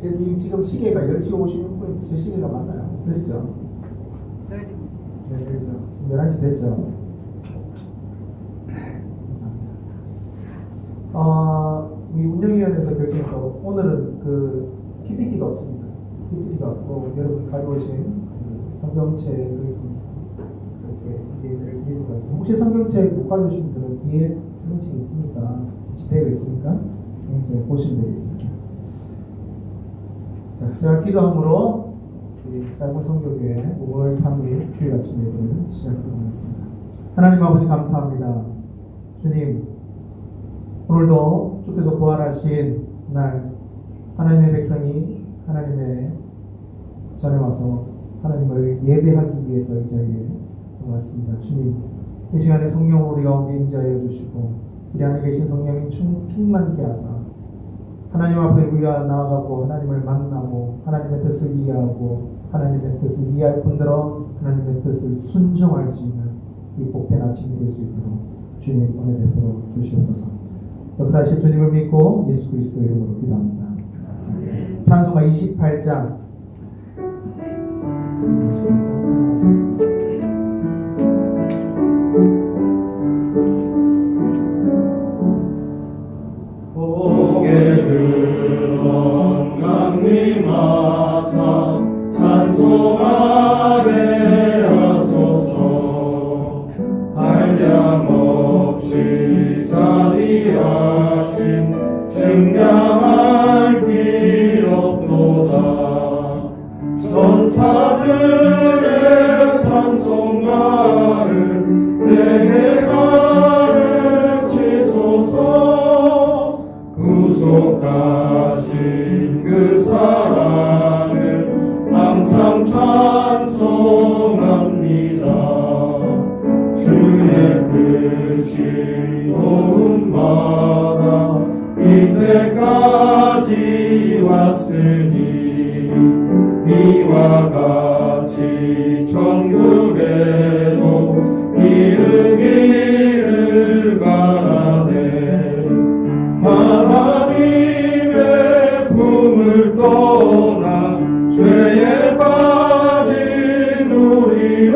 저기 지금 시계가 10시 56분, 제 시계가 맞나요? 그렇죠? 네, 그렇죠. 지금 11시 됐죠? 우리 운영위원회에서 결정해서 오늘은 그 PPT가 없습니다. PPT가 없고 여러분 가져오신 그 성경책을 좀 이렇게 이해를 해서 혹시 성경책 못 가져오신 분들은 뒤에 성경책이 있으니까 비치되어 있으니까 성경책 보시면 되겠습니다. 자, 제가 기도함으로 쌀물 성교교회 5월 3일 주일 아침 예배를 시작하겠습니다. 하나님 아버지 감사합니다. 주님, 오늘도 주께서 부활하신 날 하나님의 백성이 하나님의 전에 와서 하나님을 예배하기 위해서 이 자리에 왔습니다. 주님, 이 시간에 성령 우리 가운데 임재하여 주시고 우리 안에 계신 성령이 충만케 하사 하나님 앞에 우리가 나아가고 하나님을 만나고 하나님의 뜻을 이해하고 하나님의 뜻을 이해할 뿐더러 하나님의 뜻을 순종할 수 있는 이 복된 아침이 될 수 있도록 주님 은혜 베풀어 주시옵소서. 역사하실 주님을 믿고 예수 그리스도 이름으로 기도합니다. 찬송가 28장 고개 들어 강림하사 찬송하게 하소서. 한량없이 자비하심 증량할 길 없도다. 전사들의 찬송가를 내게 가르치소서. 구속하신 그 사랑을 항상 찬송합니다. 주의 크신 도움받아 이때까지 왔으니 이와 같이 천국에도 이르기를 바라네. 하나님의 품을 떠나 죄에 빠진 우리를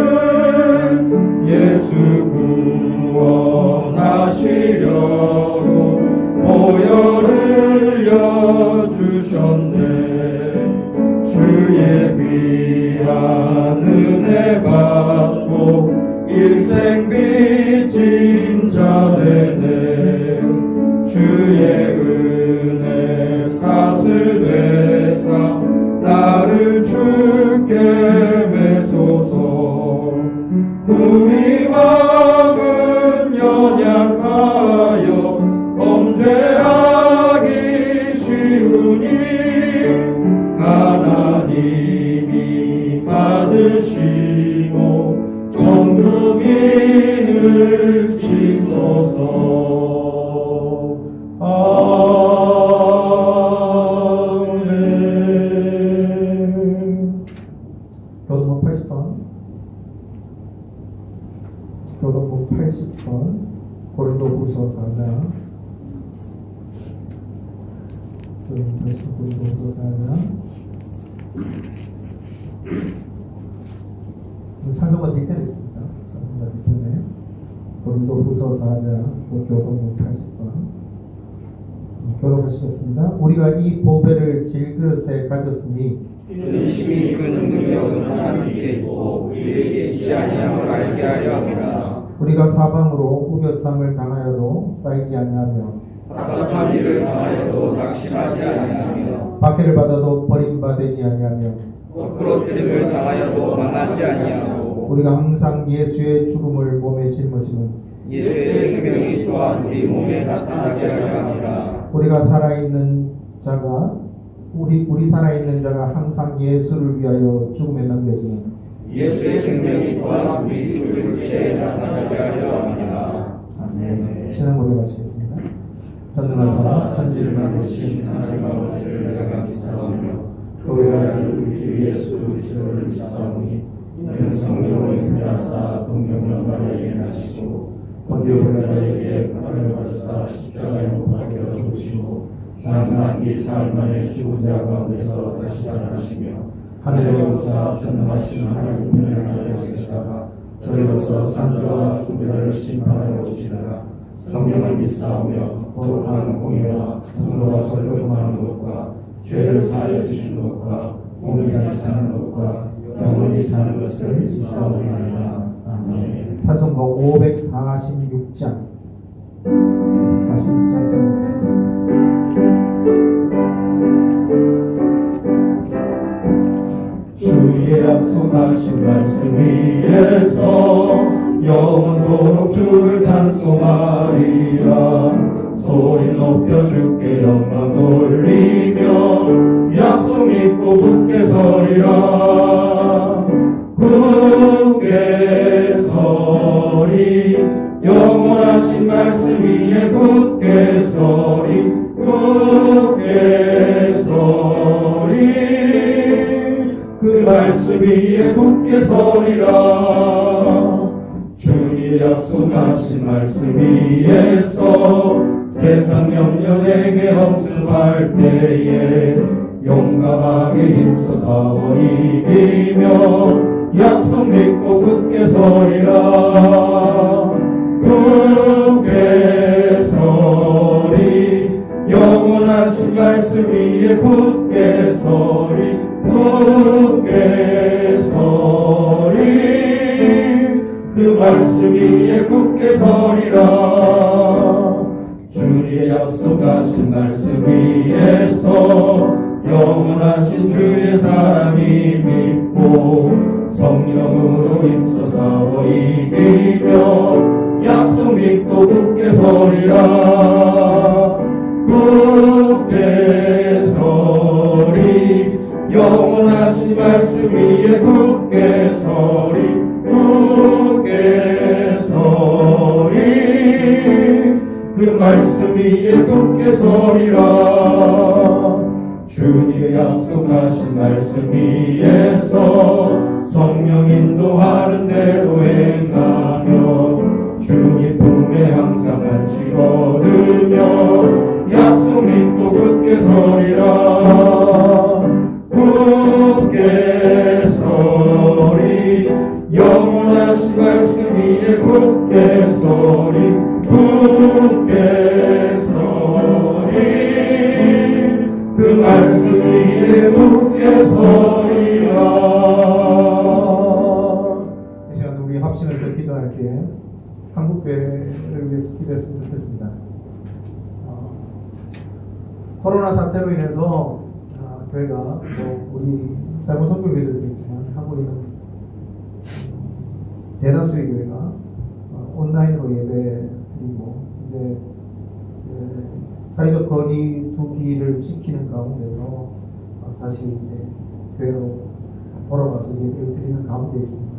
예수 구원하시려고 보혈을 흘려주셨네. 주의 귀한 은혜 받고 일생 빚진 자 되네. 주의 은혜 사슬 되사 나를 주께 매소서. 우리 마음은 연약하여 범죄하기 쉬우니 하나님이 받으시고 정국인을 치소서. 아멘. 교동목 80번 교동목 80번 고린도후서 4장 고린도후서 4장 찬송가 뒤편에 있습니다. 찬송가 뒤편에 고린도후서 4장 교동목 80번 교독하시겠습니다. 우리가 이 보배를 질그릇에 가졌으니 심히 그 능력은 하나님께 있고 우리에게 있지 아니함을 알게 하려 함이라. 우리가 사방으로 우겨쌈을 당하여도 쌓이지 아니하며 답답한 일을 당하여도 낙심하지 아니하며 박해를 받아도 버림받지 아니하며 부끄러뜨림을 당하여도 망하지 아니하고 우리가 항상 예수의 죽음을 몸에 짊어지는 예수의 생명이 또한 우리 몸에 나타나게 하려 함이라. 우리 살아있는 자가 항상 예수를 위하여 죽음에 넘겨지는 예수의 생명이 또한 우리 주 육체에 나타나게 하려 함이라. 아멘. 신앙 고백 마치겠습니다. 전능하사 천지를 만드신 하나님 아버지를 내가 감사하며 교회하는 우리 주 예수 그리스도를 믿사오니 이는 성령을 인하사 동명을 마리아에게 나시고 본디오 빌라도에게 고난을 받으사 십자가에 못 박혀 죽으시고 장사기 사흘 만에 죽은 자 가운데서 다시 살아나시며 하늘에 오사 전능하신 하나님의 나라에 계시다가 저리로서 산자와 죽은 자를 심판하러 오시다가 성령을 믿사오며 거룩한 공의와 성도와 설교 통하는 것과 죄를 사하여 주시는 것과 공의하게 사는 것과 영원히 사는 것을 믿사오나이다. 아멘. 찬송곡 546장 46장 주의 약속하신 말씀 위에서 영원토록 주를 찬송하리라. 소리 높여 주께 영광 돌리며 약속 믿고 굳게 서리라. 굳게 서리 영원하신 말씀 위에 굳게 서리 굳게 서리 그 말씀 위에 굳게 서리라. 주의 약속하신 말씀 위에서 세상 염려 내게 억습할 때에 용감하게 힘써 싸워 이기며 약속 믿고 굳게 서리라. 굳게 서리 영원하신 말씀 위에 굳게 서리 굳게 서리 그 말씀 위에 굳게 서리라. 주의 약속하신 말씀 위에서 영원하신 주의 사랑이 믿고 성령으로 힘써 싸워 이기며 약속 믿고 굳게 서리라. 굳게 서리 영원하신 말씀 위에 굳게 서리 굳게 서리 그 말씀 위에 굳게 서리라. 주님의 약속하신 말씀 위에서 성령 인도하는 대로 행하며 주님 품에 항상 같이 걸으며 약속 믿고 굳게 서리라. 굳게 서리 영원하신 말씀 위에 굳게 서리 굳게 서리 그 말씀 위에 굳게 서리라. 이 시간 우리 합심해서 기도할 때 한국교회를 위해서 기도했으면 좋겠습니다. 코로나 사태로 인해서 교회가 뭐 우리 삶은 선교회들도 있지만 한국에 있는 대다수의 교회가 온라인으로 예배 드리고 이제 사회적 거리 두기를 지키는 가운데서 다시 이제 교회로 돌아와서 예배를 드리는 가운데 있습니다.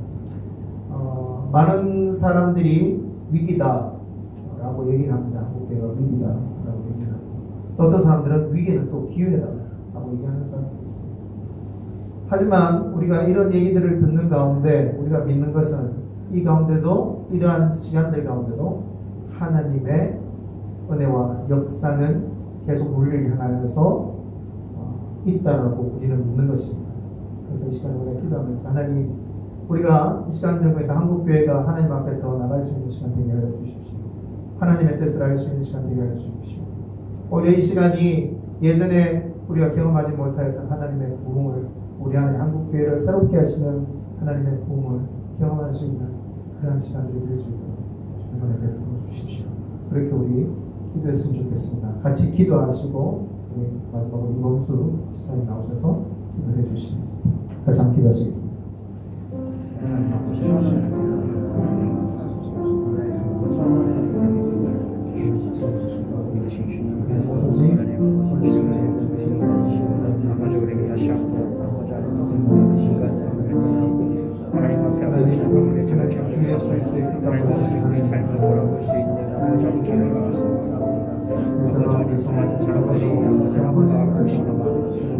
많은 사람들이 위기다라고 얘기를 합니다. 한국교회가 위기다라고 얘기를 합니다. 또 어떤 사람들은 위기는 또 기회다라고 얘기하는 사람들이 있습니다. 하지만 우리가 이런 얘기들을 듣는 가운데 우리가 믿는 것은 이 가운데도 이러한 시간들 가운데도 하나님의 은혜와 역사는 계속 우리를 향하여서 있다라고 우리는 믿는 것입니다. 그래서 이 시간에 우리가 기도하면서 하나님 우리가 이 시간을 통해서 한국교회가 하나님 앞에 더 나갈 수 있는 시간 되게 하여 주십시오. 하나님의 뜻을 알 수 있는 시간 되게 하여 주십시오. 오히려 이 시간이 예전에 우리가 경험하지 못하였던 하나님의 부흥을 우리 안에 한국교회를 새롭게 하시는 하나님의 부흥을 경험할 수 있는 그런 시간들이 될 수 있도록 주님을 베풀어 주십시오. 그렇게 우리 기도했으면 좋겠습니다. 같이 기도하시고 우리 마지막으로 이범수 집사님 나오셔서 기도해 주시겠습니다. 같이 한번 기도하시겠습니다. 아버지 다시 한번 아버지 하나님 앞에 하나님 사랑을 제가 하나님 우리 삶을 돌아볼 수 있는 아버지 기회를 주셨습니다. 아버지 성한 사람들이 아버지 보시는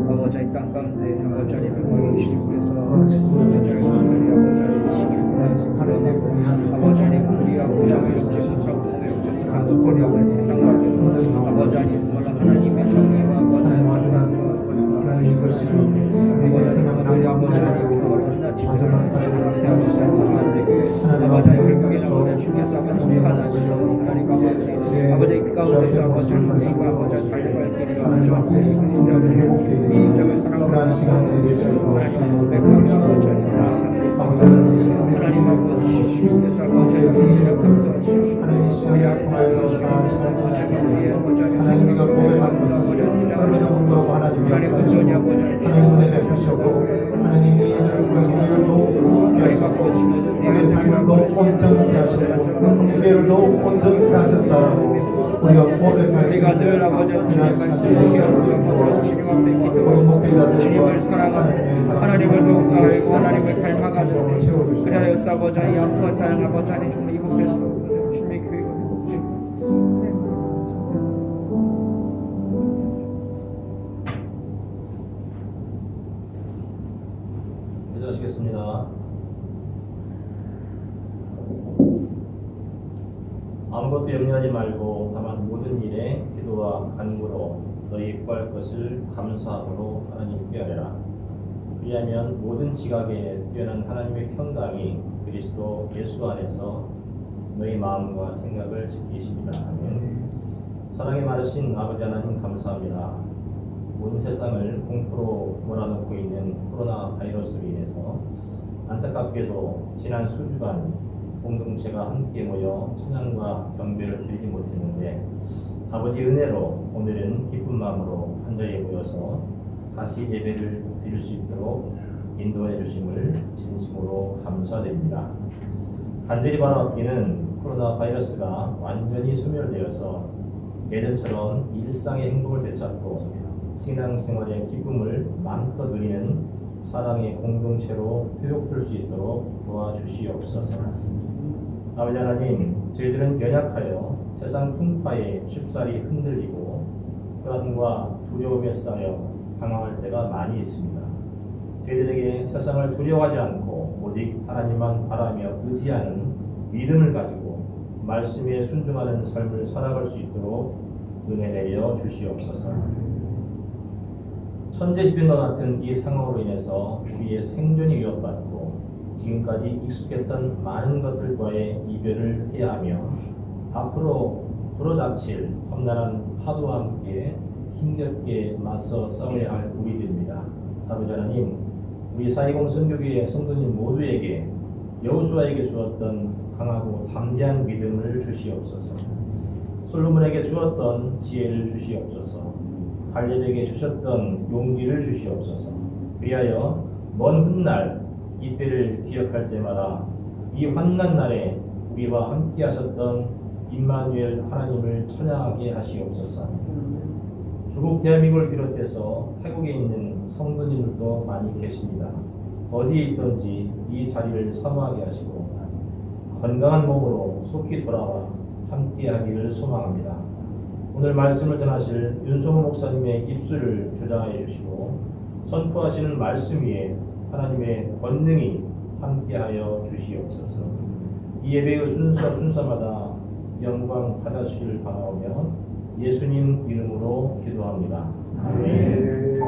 아버지 땅 가운데 아버지 하나님 주시께서 아버지 아버지 하나님 우리하고 정의롭지 못하고 강국거리하고 세상 밖에서 아버지 하나님 하나님의 정의 주께서 아버지 하나시고 하나님 아버지 그 가운데서 아버지 하나님과 아버지 달려갈 길을 아버지 예수 그리스도의 아버지 심정을 사랑하는 시간들이 되시고 하나님 백합이 아버지 하나님 아버지 주께서 아버지 하나님 감사하시고 하나님 이 시간을 통하여서 다 시간 하나님 우리가 고백하는 것은 그럼에도 불구하고 하나님의 역사시고 하나님 은혜 베푸시고 하나님이 우리를 더욱 하셨고 우리의 삶을 더욱 온전케 하셨고 교회를 더욱 온전케 하셨다라고 우리가 고백할 수 우리가 늘 있는 아버지 그러한 주님의 말씀을 기억하고 주님 앞에 모든 기도하고 목회자들과 주님을 사랑하고 하나님을 더욱 알고 하나님을 닮아가고 그리하여서 아버지 이 앞과 다른 아버지 하나님 정말 이곳에서 주님의 교회가 기도하시겠습니다. 아무것도 염려하지 말고 다만 모든 일에 기도와 간구로 너희 구할 것을 감사함으로 하나님께 아뢰라. 왜냐하면 모든 지각에 뛰어난 하나님의 평강이 그리스도 예수 안에서 너희 마음과 생각을 지키십니다. 아멘. 사랑이 많으신 아버지 하나님 감사합니다. 온 세상을 공포로 몰아넣고 있는 코로나 바이러스로 인해서 안타깝게도 지난 수주간 공동체가 함께 모여 찬양과 경배를 드리지 못했는데 아버지 은혜로 오늘은 기쁜 마음으로 한자리에 모여서 다시 예배를 드릴 수 있도록 인도해 주심을 진심으로 감사드립니다. 간절히 바라옵기는 코로나 바이러스가 완전히 소멸되어서 예전처럼 일상의 행복을 되찾고 신앙생활의 기쁨을 마음껏 누리는 사랑의 공동체로 회복될 수 있도록 도와주시옵소서. 아버지 하나님, 저희들은 연약하여 세상 풍파에 쉽사리 흔들리고 불안과 두려움에 쌓여 방황할 때가 많이 있습니다. 저희들에게 세상을 두려워하지 않고 오직 하나님만 바라며 의지하는 믿음을 가지고 말씀에 순종하는 삶을 살아갈 수 있도록 은혜 내려 주시옵소서. 천재지변과 같은 이 상황으로 인해서 우리의 생존이 위협받고 지금까지 익숙했던 많은 것들과의 이별을 해야 하며 앞으로 불어닥칠 험난한 파도와 함께 힘겹게 맞서 싸워야 할 우리들입니다. 아버지 하나님, 우리 420 선교교회 성도님 모두에게 여호수아에게 주었던 강하고 담대한 믿음을 주시옵소서. 솔로몬에게 주었던 지혜를 주시옵소서. 갈렙에게 주셨던 용기를 주시옵소서. 위하여 먼 훗날 이 때를 기억할 때마다 이 환난 날에 우리와 함께 하셨던 임마누엘 하나님을 찬양하게 하시옵소서. 조국 대한민국을 비롯해서 태국에 있는 성도님들도 많이 계십니다. 어디에 있든지 이 자리를 사모하게 하시고 건강한 몸으로 속히 돌아와 함께 하기를 소망합니다. 오늘 말씀을 전하실 윤성호 목사님의 입술을 주장하여 주시고 선포하시는 말씀 위에 하나님의 권능이 함께하여 주시옵소서. 이 예배의 순서마다 영광 받아주시기를 바라오며 예수님 이름으로 기도합니다. 아멘.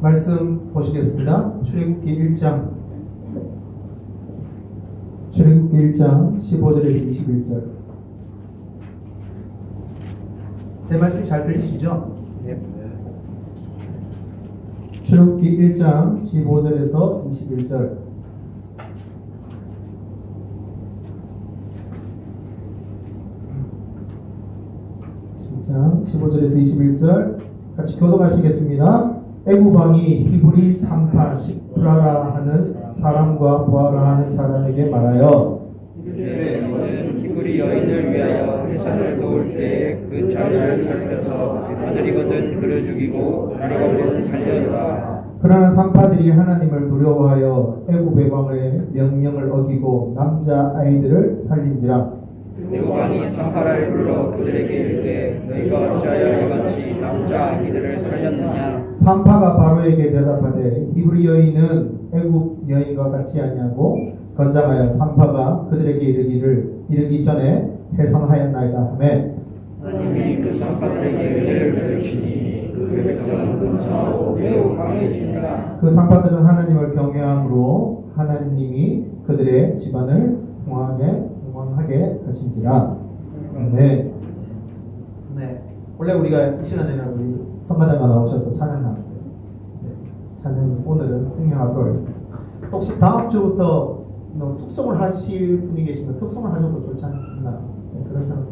말씀 보시겠습니다. 출애굽기 1장 15절에서 21절. 제 말씀 잘 들리시죠? 네. 출애굽기 1장 15절에서 21절. 자, 15절에서 21절 같이 교독하시겠습니다. 애굽 왕이 히브리 산파 시프라라 하는 사람과 부하라 하는 사람에게 말하여 너는 히브리 여인을 위하여 해산을 도울 때 그 자리를 살펴서 아들이거든 그를 죽이고 딸이거든 살려라. 그러나 산파들이 하나님을 두려워하여 애굽 왕의 명령을 어기고 남자 아이들을 살린지라. 내 왕이 산파라를 불러 그들에게 이르되 너희가 어찌하여 이같이 남자 아기들을 살렸느냐. 산파가 바로에게 대답하되 히브리 여인은 애굽 여인과 같이 하냐고 건장하여 산파가 그들에게 이르기 전에 해산하였나이다 하매 하나님이 그 산파들에게 은혜를 베푸시니 그 백성은 근사하고 매우 강해지니라. 그 산파들은 하나님을 경외함으로 하나님이 그들의 집안을 공황하게 하신지라. 네. 네. 원래 우리가 이 시간에는 우리 선가자가 나오셔서 찬양하는데 찬양 오늘은 승용하도록 하겠습니다. 혹시 다음 주부터 특송을 하실 분이 계시면 특송을 하셔도 좋지 않나 그런 생각.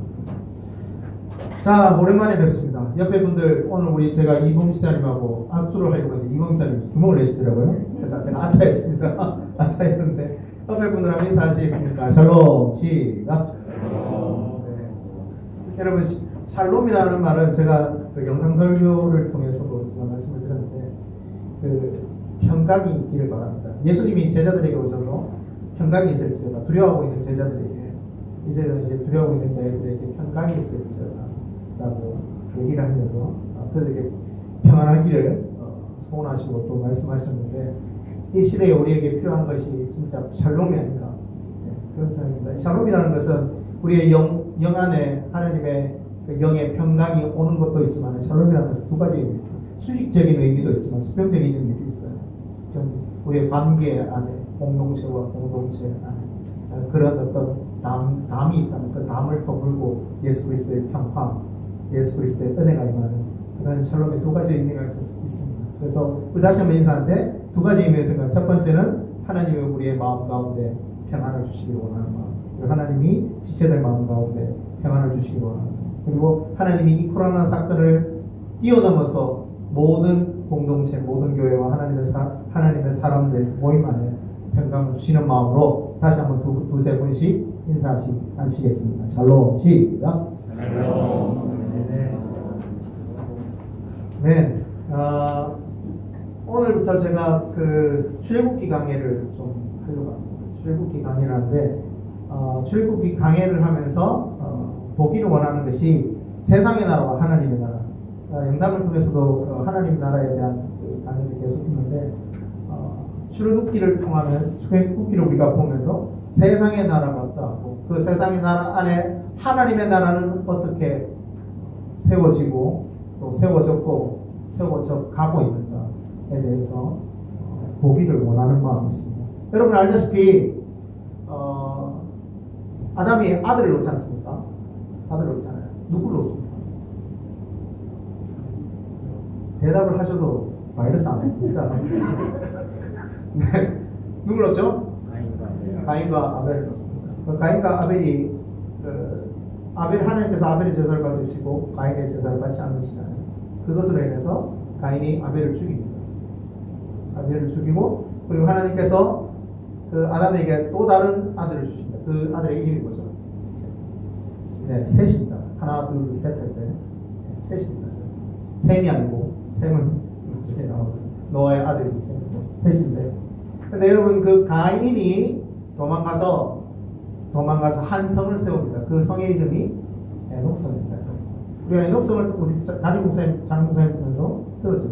자, 오랜만에 뵙습니다. 옆에 분들 오늘 우리 제가 이봉시장님하고 악수를 하려고 했는데 이봉시장님 주먹을 내시더라고요. 그래서 제가 아차했습니다. 아차했는데 옆에 분들하고 인사하시겠습니까? 샬롬 시작. 네. 여러분 샬롬이라는 말은 제가 그 영상 설교를 통해서도 제가 말씀을 드렸는데 그 평강이 있기를 바랍니다. 예수님이 제자들에게 오셔서 평강이 있을지어다. 두려워하고 있는 제자들에게 이제 두려워하고 있는 자들에게 평강이 있을지어다 라고 얘기를 하면서 그들에게 평안하기를 소원하시고 또 말씀하셨는데 이 시대에 우리에게 필요한 것이 진짜 샬롬이 아닌가 그런 생각입니다. 샬롬이라는 것은 우리의 영 안에 하나님의 그 영의 평강이 오는 것도 있지만 샬롬이라는 것은 두 가지 의미 있습니다. 수직적인 의미도 있지만 수평적인 의미도 있어요. 우리의 관계 안에 공동체와 공동체 안에 그런 어떤 담이 있다면 그 담을 허물고 예수 그리스도의 평화, 예수 그리스도의 은혜가 임하는 그런 샬롬의 두 가지 의미가 있습니다. 그래서 우리 다시 한번 인사하는데 두 가지 의미의 생각. 첫 번째는 하나님의 우리의 마음 가운데 평안을 주시기 원하는 마음. 그리고 하나님이 지체될 마음 가운데 평안을 주시기 원하는 마음. 그리고 하나님이 이 코로나 사건을 뛰어넘어서 모든 공동체, 모든 교회와 하나님의 사람들 모임 안에 평강을 주시는 마음으로 다시 한번 두세 분씩 인사하시겠습니다. 샬롬 시작. 네. 오늘부터 제가 그 출애굽기 강해를 좀 하려고 합니다. 출애굽기 강해를 하는데 출애굽기 강해를 하면서 보기를 원하는 것이 세상의 나라와 하나님의 나라. 영상을 통해서도 하나님 나라에 대한 그 강의를 계속 했는데 출애굽기를 통하면 출애굽기를 우리가 보면서 세상의 나라가 어떠하고 그 세상의 나라 안에 하나님의 나라는 어떻게 세워지고 또 세워졌고 세워져 가고 있는가에 대해서 보기를 원하는 마음이 있습니다. 여러분 알다시피 아담이 아들을 놓지 않습니까? 아들을 놓잖아요. 누구를 놓습니까? 대답을 하셔도 바이러스 안 됩니다. 네. 누굴 넣었죠? 가인과 아벨을 넣었습니다. 가인과 아벨이 하나님께서 아벨의 제사를 받으시고 가인의 제사를 받지 않으시잖아요. 그것으로 인해서 가인이 아벨을 죽입니다. 아벨을 죽이고 그리고 하나님께서 그 아담에게 또 다른 아들을 주십니다. 그 아들의 이름이 뭐죠? 네, 셋입니다. 하나, 둘, 셋 할 때 셋입니다. 셈이 아니고 셈은 나중에 나오고 노아의 아들이 셋인데 근데 여러분 그 가인이 도망가서 한 성을 세웁니다. 그 성의 이름이 에녹성입니다. 우리가 에녹성을 우리 담임 목사님 통해서 들었죠.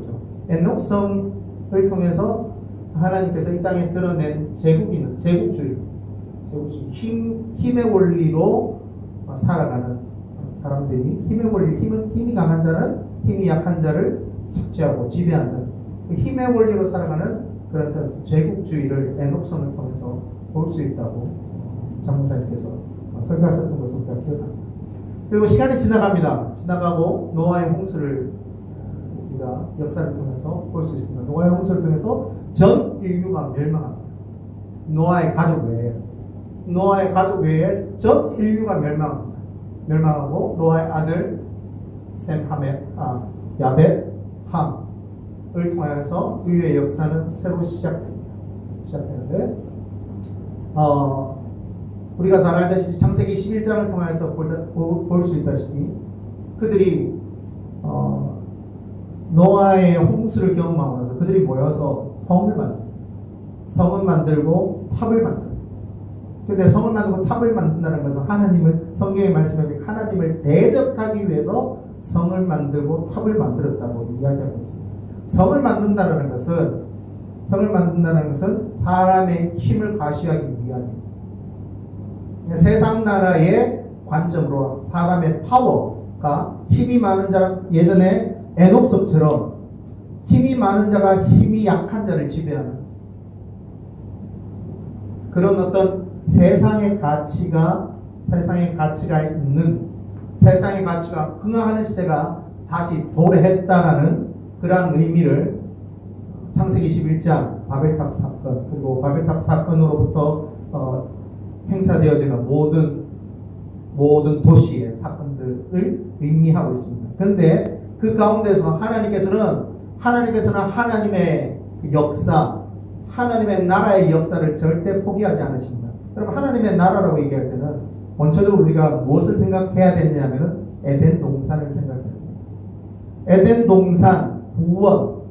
에녹성을 통해서 하나님께서 이 땅에 드러낸 제국주의 힘의 원리로 살아가는 사람들이 힘이 강한 자는 힘이 약한 자를 착취하고 지배하는 그 힘의 원리로 살아가는 그런 제국주의를 에녹성을 통해서 볼 수 있다고 장목사님께서 설교하셨던 것을 우리가 기억합니다. 그리고 시간이 지나가고 노아의 홍수를 우리가 역사를 통해서 볼 수 있습니다. 노아의 홍수를 통해서 전 인류가 멸망합니다. 노아의 가족 외에 전 인류가 멸망하고 노아의 아들 야벳, 함을 통하여서 인류의 역사는 새로 시작되는데 우리가 잘 알다시피 창세기 11장을 통해서 볼 수 있다시피 그들이 노아의 홍수를 경험하고 나서 그들이 모여서 성을 만들고 탑을 만들고 근데 성을 만들고 탑을 만든다는 것은 하나님을, 성경의 말씀에 보면 하나님을 대적하기 위해서 성을 만들고 탑을 만들었다고 이야기하고 있습니다. 성을 만든다는 것은 사람의 힘을 과시하기 위함입니다. 세상 나라의 관점으로 사람의 파워가 힘이 많은 자, 예전에 에녹섭처럼 힘이 많은 자가 힘이 약한 자를 지배하는 그런 어떤 세상의 가치가 있는, 세상의 가치가 흥황하는 시대가 다시 도래했다라는 그러한 의미를 창세기 21장 바벨탑 사건, 그리고 바벨탑 사건으로부터 행사되어지는 모든 도시의 사건들을 의미하고 있습니다. 그런데 그 가운데서 하나님께서는 하나님의 역사, 하나님의 나라의 역사를 절대 포기하지 않으십니다. 여러분, 하나님의 나라라고 얘기할 때는 원초적으로 우리가 무엇을 생각해야 되냐면 에덴 동산을 생각해야 됩니다. 에덴 동산, 구원,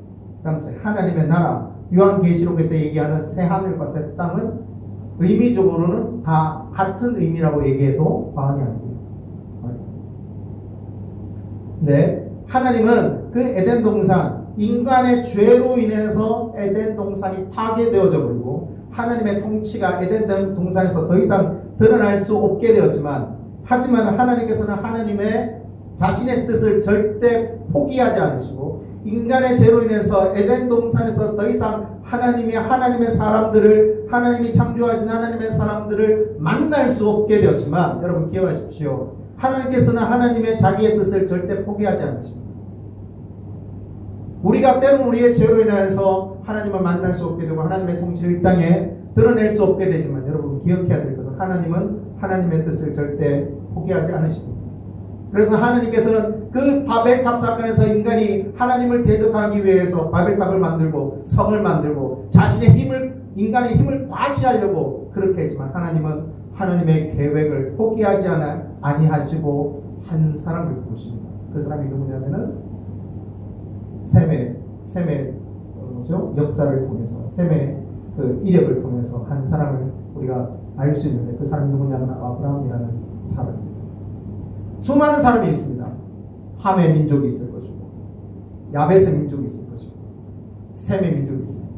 하나님의 나라, 요한계시록에서 얘기하는 새하늘과 새 땅은 의미적으로는 다 같은 의미라고 얘기해도 과언이 아닙니다. 네, 하나님은 그 에덴 동산, 인간의 죄로 인해서 에덴 동산이 파괴되어져 버리고 하나님의 통치가 에덴 동산에서 더 이상 드러날 수 없게 되었지만, 하지만 하나님께서는 하나님의 자신의 뜻을 절대 포기하지 않으시고 인간의 죄로 인해서 에덴 동산에서 더 이상 하나님의 사람들을, 하나님이 창조하신 하나님의 사람들을 만날 수 없게 되었지만, 여러분 기억하십시오. 하나님께서는 하나님의 자기의 뜻을 절대 포기하지 않으십니다. 우리가 때로는 우리의 죄로 인해서 하나님을 만날 수 없게 되고 하나님의 통치를 이 땅에 드러낼 수 없게 되지만, 여러분 기억해야 될 것은 하나님은 하나님의 뜻을 절대 포기하지 않으십니다. 그래서 하나님께서는 그 바벨탑 사건에서 인간이 하나님을 대적하기 위해서 바벨탑을 만들고 성을 만들고 인간의 힘을 과시하려고 그렇게 했지만, 하나님은 하나님의 계획을 포기하지 아니하시고 한 사람을 부르십니다. 그 사람이 누구냐면은 셈의 역사를 통해서, 셈의 그 이력을 통해서 한 사람을 우리가 알 수 있는데, 그 사람이 누구냐면 아브라함이라는 사람입니다. 수많은 사람이 있습니다. 함의 민족이 있을 것이고, 야벳의 민족이 있을 것이고, 셈의 민족이 있습니다.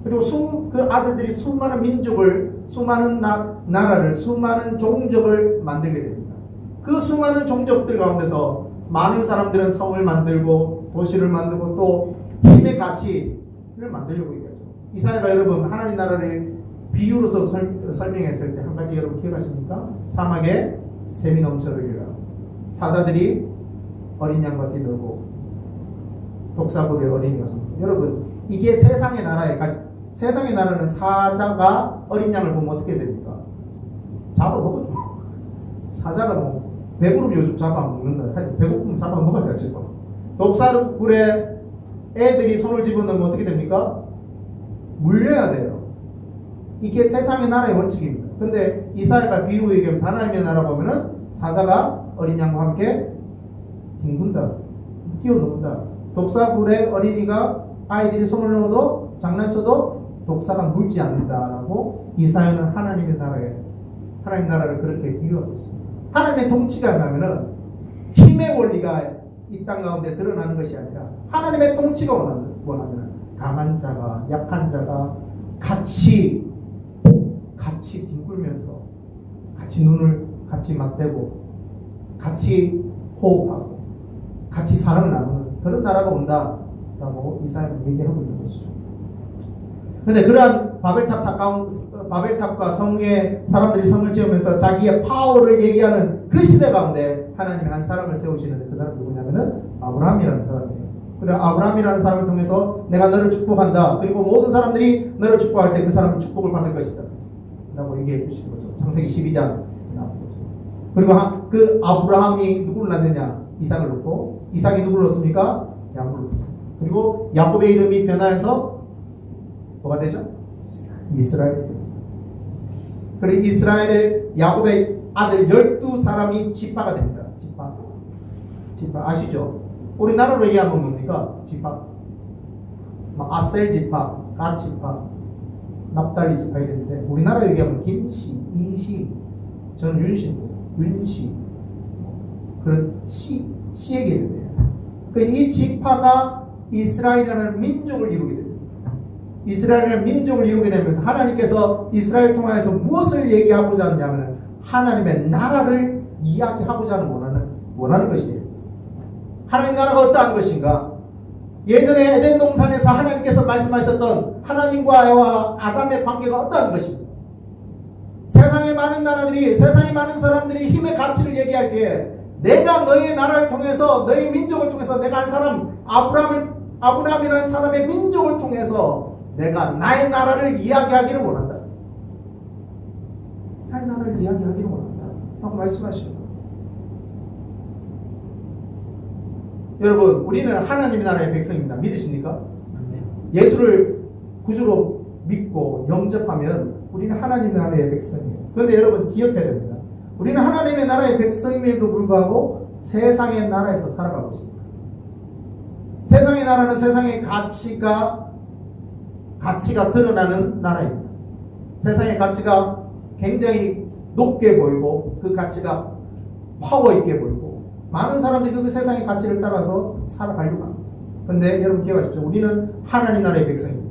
그리고 그 아들들이 수많은 민족을, 수많은 나라를, 수많은 종족을 만들게 됩니다. 그 수많은 종족들 가운데서 많은 사람들은 성을 만들고 도시를 만들고 또 힘의 가치를 만들려고 얘기하죠. 이사야가 여러분 하나님 나라를 비유로서 설명했을 때 한 가지 여러분 기억하십니까? 사막에 샘이 넘쳐흐르리라. 사자들이 어린 양과 뛰놀고 독사굴의 어린이가 섭니다. 여러분, 이게 세상의 나라는 사자가 어린 양을 보면 어떻게 됩니까? 잡아먹어요. 사자가 배부르면 요즘 잡아먹는다. 배고프면 잡아먹어야지. 독사굴에 애들이 손을 집어넣으면 어떻게 됩니까? 물려야 돼요. 이게 세상의 나라의 원칙입니다. 근데 이사야가 비유 얘기하면서 하나님의 나라 보면은 사자가 어린 양과 함께 뒹군다, 뛰어넘는다. 독사굴에 어린이가 아이들이 손을 넣어도 장난쳐도 독사가 물지 않는다라고 이사야는 하나님 나라를 그렇게 비유하고 있습니다. 하나님의 통치가 뭐냐면은 힘의 원리가 이 땅 가운데 드러나는 것이 아니라 하나님의 통치가 원하는 강한 자가 약한 자가 같이 뒹굴면서 눈을 같이 맞대고 같이 호흡하고 같이 사랑을 나누는 그런 나라가 온다라고 이사야는 얘기하고 있는 것이죠. 그런데 그러한 바벨탑과 성에 사람들이 성을 지으면서 자기의 파워를 얘기하는 그 시대 가운데 하나님이 한 사람을 세우시는데, 그 사람이 누구냐면은 아브라함이라는 사람이에요. 그래, 아브라함이라는 사람을 통해서 내가 너를 축복한다. 그리고 모든 사람들이 너를 축복할 때 그 사람은 축복을 받을 것이다 라고 얘기해 주시는 거죠. 창세기 12장 나온 거죠. 그리고 그 아브라함이 누구를 낳느냐? 이삭을 낳고, 이삭이 누구를 낳습니까? 야곱을 낳습니다. 그리고 야곱의 이름이 변화해서 뭐가 되죠? 이스라엘. 그리고 이스라엘의 야곱의 아들 12사람이 지파가 됩니다. 지파 아시죠? 우리나라로 얘기하면 뭡니까? 지파. 아셀 지파, 갓 지파, 납달리 지파가 되는데 우리나라 얘기하면 김씨, 이씨, 저는 윤씨인데 윤씨 그런 씨 얘기했는데 이 지파가 이스라엘이라는 민족을 이루게 됩니다. 이스라엘이라는 민족을 이루게 되면서 하나님께서 이스라엘 통하여서 무엇을 얘기하고자 하냐면 하나님의 나라를 이야기하고자 원하는 것이에요. 하나님 나라가 어떠한 것인가? 예전에 에덴 동산에서 하나님께서 말씀하셨던 하나님과 아담의 관계가 어떠한 것입니까? 세상의 많은 나라들이, 세상의 많은 사람들이 힘의 가치를 얘기할 때 내가 너의 나라를 통해서, 너의 민족을 통해서 내가 한 사람 아브라함이라는 사람의 민족을 통해서 내가 나의 나라를 이야기하기를 원한다. 나의 나라를 이야기하기를 원한다 하고 말씀하시는 거예요. 여러분, 우리는 하나님의 나라의 백성입니다. 믿으십니까? 예수를 구주로 믿고 영접하면 우리는 하나님의 나라의 백성이에요. 그런데 여러분 기억해야 됩니다. 우리는 하나님의 나라의 백성임에도 불구하고 세상의 나라에서 살아가고 있습니다. 세상의 나라는 세상의 가치가 드러나는 나라입니다. 세상의 가치가 굉장히 높게 보이고 그 가치가 파워 있게 보이고 많은 사람들이 그 세상의 가치를 따라서 살아가려고 합니다. 그런데 여러분 기억하십시오. 우리는 하나님 나라의 백성입니다.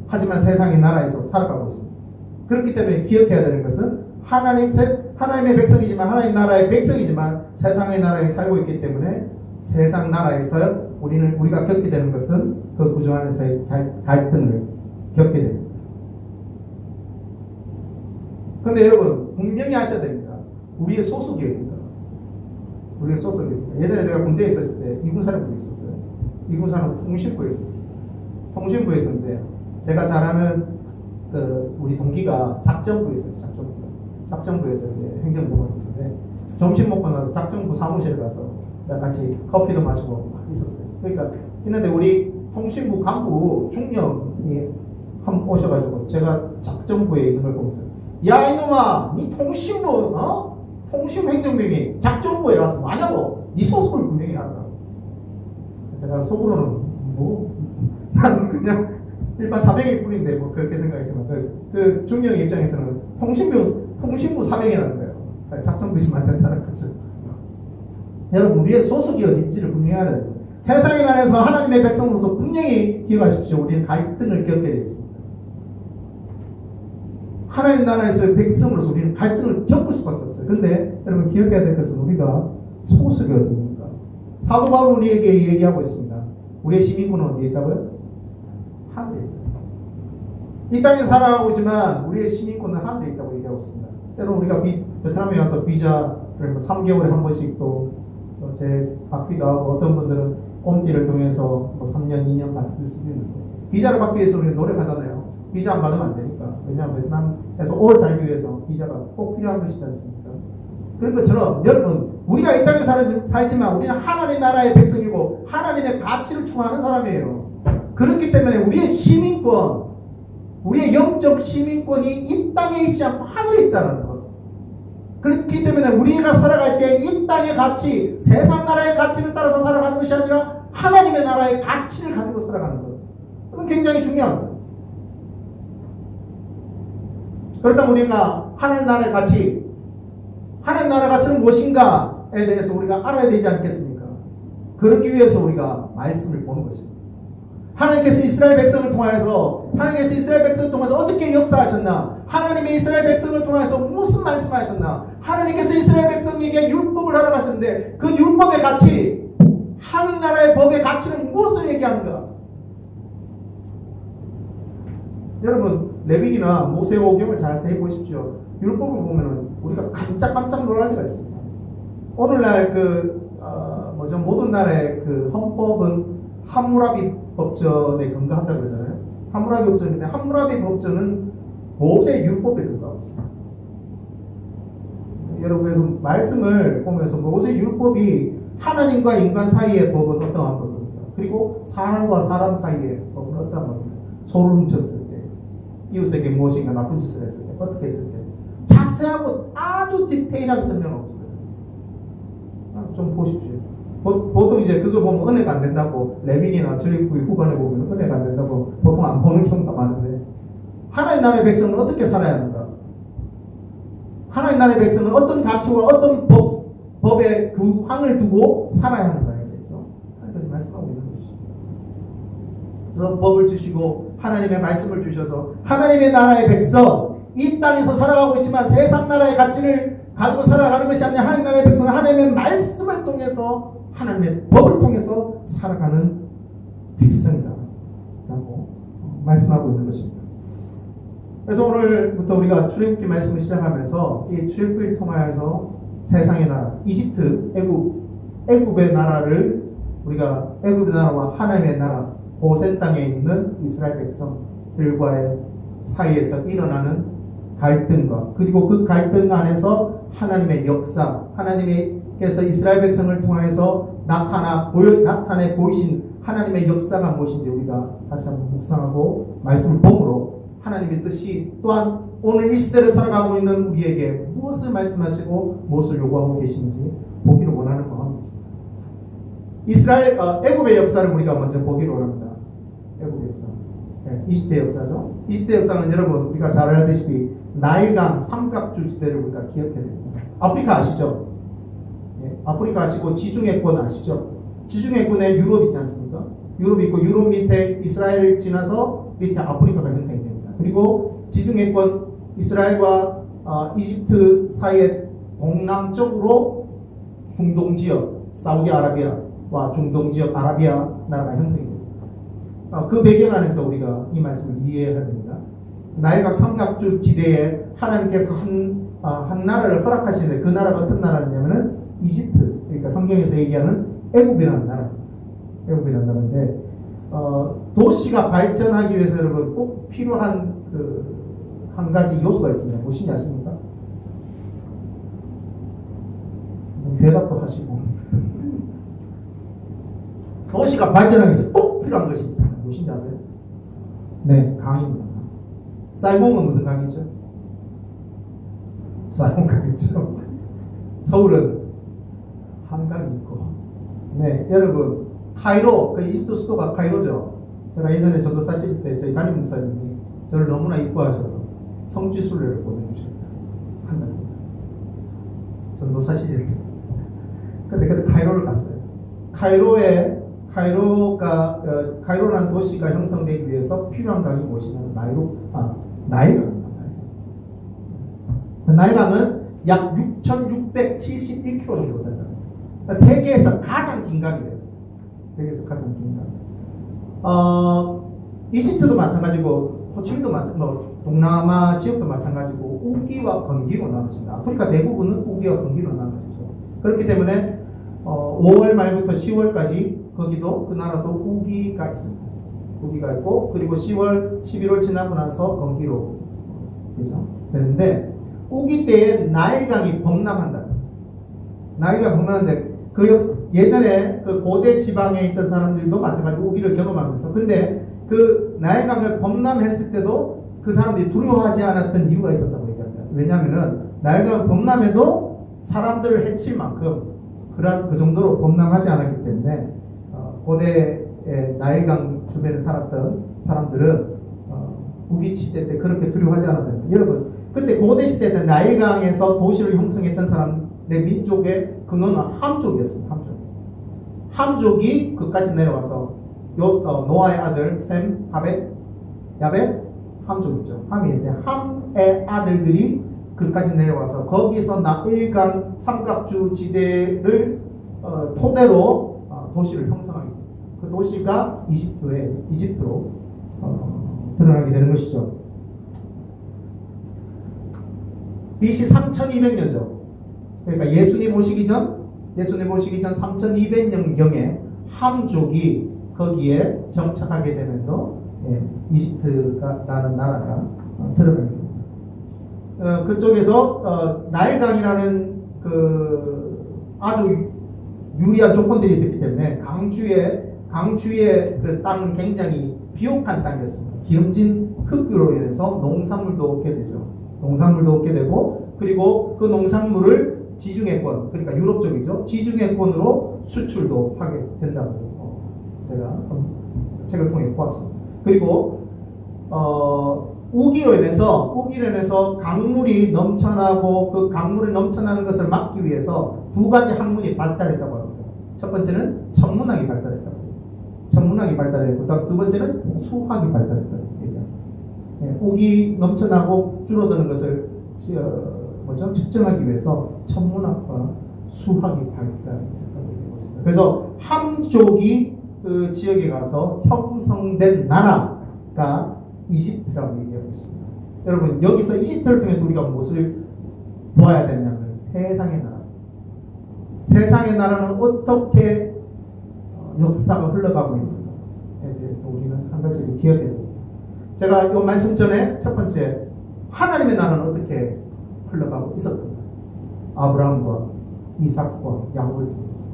하지만 세상의 나라에서 살아가고 있습니다. 그렇기 때문에 기억해야 되는 것은 하나님의 백성이지만 하나님 나라의 백성이지만 세상의 나라에 살고 있기 때문에 세상 나라에서 우리가 겪게 되는 것은 그 구조 안에서의 갈등을 겪게 됩니다. 그런데 여러분 분명히 하셔야 됩니다. 우리의 소속이 어딘가? 우리의 소속이 어딘가? 예전에 제가 군대에 있었을 때 이군사령부에 있었어요. 이군사령부 통신부에 있었어요. 통신부에 있었는데 제가 잘 아는 우리 동기가 작전부에 있어요. 작전부에서 이제 행정부가 있는데 점심 먹고 나서 작전부 사무실에 가서 제가 같이 커피도 마시고 막 있었어요. 그러니까 있는데 우리 통신부 간부 중령이 한 번 오셔가지고 제가 작전부에 있는 걸 보면서 야 이놈아 니 통신부 통신행정병이 작전부에 가서 뭐하냐고 니 소속을 분명히 하더라고. 제가 속으로는 나는 그냥 일반 사병일 뿐인데 뭐 그렇게 생각했지만 그 중령의 입장에서는 통신부 사병이라는 거예요. 작전부 있으면 안 된다는 거죠. 여러분 우리의 소속이 어딘지를 분명히 알아야 돼요. 세상의 나라에서 하나님의 백성으로서 분명히 기억하십시오. 우리는 갈등을 겪게 되어 있습니다. 하나님 나라에서의 백성으로서 우리는 갈등을 겪을 수밖에 없어요. 그런데 여러분 기억해야 될 것은 우리가 소속이 어디입니까? 사도 바울 우리에게 얘기하고 있습니다. 우리의 시민권은 어디에 있다고요? 하늘에 있다. 이 땅에 살아가고 있지만 우리의 시민권은 하늘에 있다고 얘기하고 있습니다. 때로는 우리가 베트남에 와서 비자를 3개월에 한 번씩 또 받기도 하고 어떤 분들은 꼼띠를 통해서 3년, 2년 받을 수도 있는데 비자를 받기 위해서 우리가 노력하잖아요. 비자 안 받으면 안 되니까. 왜냐하면 베트남에서 오래 살기 위해서 비자가 꼭 필요한 것이지 않습니까? 그런 것처럼 여러분 우리가 이 땅에 살지만 우리는 하나님 나라의 백성이고 하나님의 가치를 추구하는 사람이에요. 그렇기 때문에 우리의 시민권, 우리의 영적 시민권이 이 땅에 있지 않고 하늘에 있다는 것. 그렇기 때문에 우리가 살아갈 때 이 땅의 가치, 세상 나라의 가치를 따라서 살아가는 것이 아니라 하나님의 나라의 가치를 가지고 살아가는 것. 그건 굉장히 중요합니다. 그렇다면 우리가 하나님 나라의 가치, 하나님 나라의 가치는 무엇인가에 대해서 우리가 알아야 되지 않겠습니까? 그러기 위해서 우리가 말씀을 보는 것입니다. 하나님께서 이스라엘 백성을 통해서 어떻게 역사하셨나? 하나님의 이스라엘 백성을 통해서 무슨 말씀하셨나? 하나님께서 이스라엘 백성에게 율법을 허락하셨는데 그 율법의 가치, 하늘나라의 법의 가치는 무엇을 얘기하는가? 여러분 레위기나 모세오경을 자세히 보십시오. 율법을 보면은 우리가 깜짝깜짝 놀랄 때가 있습니다. 오늘날 모든 나라의 그 헌법은 함무라비 법전에 근거한다고 그러잖아요. 함무라비 법전인데 함무라비 법전은 모세 율법에 근거하고 있습니다. 여러분 그래서 말씀을 보면서 모세 율법이 하나님과 인간 사이의 법은 어떠한 법입니까? 그리고 사람과 사람 사이의 법은 어떠한 법입니까? 소를 훔쳤을 때, 이웃에게 무엇인가 나쁜 짓을 했을 때, 어떻게 했을 때 자세하고 아주 디테일하게 설명하고 있어요. 좀 보십시오. 보통 이제 그걸 보면 은혜가 안 된다고 레위기나 출애굽기 후반에 보면 은혜가 안 된다고 보통 안 보는 경우가 많은데 하나님 나라의 백성은 어떻게 살아야 하는가? 하나님 나라의 백성은 어떤 가치와 어떤 법의 규항을 두고 살아야 하는가에 대해서 하나님께서 말씀하고 있는 것이죠. 그래서 법을 주시고 하나님의 말씀을 주셔서 하나님의 나라의 백성, 이 땅에서 살아가고 있지만 세상 나라의 가치를 가지고 살아가는 것이 아니라 하나님 나라의 백성은 하나님의 말씀을 통해서 하나님의 법을 통해서 살아가는 백성이다 라고 말씀하고 있는 것입니다. 그래서 오늘부터 우리가 출애굽기 말씀을 시작하면서 이 출애굽기를 통하여서 세상의 나라, 이집트, 애굽의 나라를 우리가 애굽의 나라와 하나님의 나라, 고센 땅에 있는 이스라엘 백성들과의 사이에서 일어나는 갈등과 그리고 그 갈등 안에서 하나님의 역사, 하나님께서 이스라엘 백성을 통해서 나타내 보이신 하나님의 역사가 무엇인지 우리가 다시 한번 묵상하고 말씀을 보므로 하나님의 뜻이 또한 오늘 이 시대를 살아가고 있는 우리에게 무엇을 말씀하시고 무엇을 요구하고 계시는지 보기를 원하는 마음이 있습니다. 애굽의 역사를 우리가 먼저 보기를 원합니다. 애굽의 역사. 네, 20대 역사죠. 20대 역사는 여러분 우리가 잘 알다시피 나일강 삼각주 지대를 우리가 기억해야 됩니다. 아프리카 아시죠? 네, 아프리카 아시고 지중해권 아시죠? 지중해권에 유럽 있지 않습니까? 유럽 있고 유럽 밑에 이스라엘을 지나서 밑에 아프리카가 형성이 됩니다. 그리고 지중해권 이스라엘과 이집트 사이의 동남쪽으로 중동 지역 사우디아라비아와 중동 지역 아라비아 나라가 형성이 됩니다. 그 배경 안에서 우리가 이 말씀을 이해해야 됩니다. 나일강 삼각주 지대에 하나님께서 한 나라를 허락하시는데 그 나라가 어떤 나라냐면은 이집트, 그러니까 성경에서 얘기하는 애굽이라는 나라입니다. 애굽이라는 나라인데 도시가 발전하기 위해서 여러분 꼭 필요한 한 가지 요소가 있습니다. 무엇인지 아십니까? 대답도 하시고 도시가 발전하기 위해서 꼭 필요한 것이 있습니다. 무엇인지 아세요? 네, 강입니다. 쌀봉은 무슨 강이죠? 쌀봉 강이죠. 서울은 한강이 있고, 네, 여러분 카이로, 그 이집트 수도가 카이로죠. 제가 예전에 저도 사실 때 저희 담임 목사님이 저를 너무나 이뻐하셔서 성지순례를 보내주셨어요. 한 달 동안. 전도 사실 때. 근데 그때 카이로를 갔어요. 카이로라는 도시가 형성되기 위해서 필요한 강이 무엇이냐면 나일강입니다. 나일강은 약 6,671km 정도 된다. 세계에서 가장 긴 강이래요. 세계에서 가장 긴 강. 이집트도 마찬가지고 호치민도 마찬가지고 동남아 지역도 마찬가지고 우기와 건기로 나눠집니다. 아프리카 대부분은 우기와 건기로 나눠지죠. 그렇기 때문에 5월 말부터 10월까지 거기도 그 나라도 우기가 있습니다. 우기가 있고 그리고 10월, 11월 지나고 나서 건기로 되는데 우기 때에 나일강이 범람한다. 나일강 범람하는데 예전에 그 고대 지방에 있던 사람들도 마찬가지로 우기를 경험하면서 근데 그 나일강을 범람했을 때도 그 사람들이 두려워하지 않았던 이유가 있었다고 얘기합니다. 왜냐하면은 나일강 범람해도 사람들을 해칠 만큼 그 정도로 범람하지 않았기 때문에 고대의 나일강 주변에 살았던 사람들은 우기 시대 때 그렇게 두려워하지 않았다. 여러분 그때 고대 시대 때 나일강에서 도시를 형성했던 사람의 민족의 근원은 함족이었습니다. 함족이 그까지 내려와서 노아의 아들 셈, 야벳, 함족이죠. 함인데 함의 아들들이 그까지 내려와서 거기서 나일강 삼각주 지대를 토대로 도시를 형성하게 됩니다. 그 도시가 이집트로 드러나게 되는 것이죠. BC 3200년 전, 그러니까 예수님 오시기 전 3200년경에 함족이 거기에 정착하게 되면서 이집트라는 나라가 드러나게 됩니다. 그쪽에서 나일강이라는 그 아주 유리한 조건들이 있었기 때문에 강주의 그 땅은 굉장히 비옥한 땅이었습니다. 기름진 흙으로 인해서 농산물도 얻게 되죠. 농산물도 얻게 되고 그리고 그 농산물을 지중해권, 그러니까 유럽 쪽이죠. 지중해권으로 수출도 하게 된다고 제가 책을 통해 보았습니다. 그리고 우기로 인해서 강물이 넘쳐나고 그 강물이 넘쳐나는 것을 막기 위해서 두 가지 학문이 발달했다고 합니다. 첫 번째는 천문학이 발달했다고 합니다. 천문학이 발달했고 두 번째는 수학이 발달했다고 얘기합니다. 예, 우기 넘쳐나고 줄어드는 것을 측정하기 위해서 천문학과 수학이 발달했다고 얘기하고 있습니다. 그래서 함족이 그 지역에 가서 형성된 나라가 이집트라고 얘기하고 있습니다. 여러분 여기서 이집트를 통해서 우리가 무엇을 보아야 되냐면 세상의 나라. 세상의 나라는 어떻게 역사가 흘러가고 있는가에 대해서 우리는 한 가지를 기억해야 됩니다. 제가 이 말씀 전에 첫 번째 하나님의 나라는 어떻게 흘러가고 있었던가. 아브라함과 이삭과 야곱을 통해서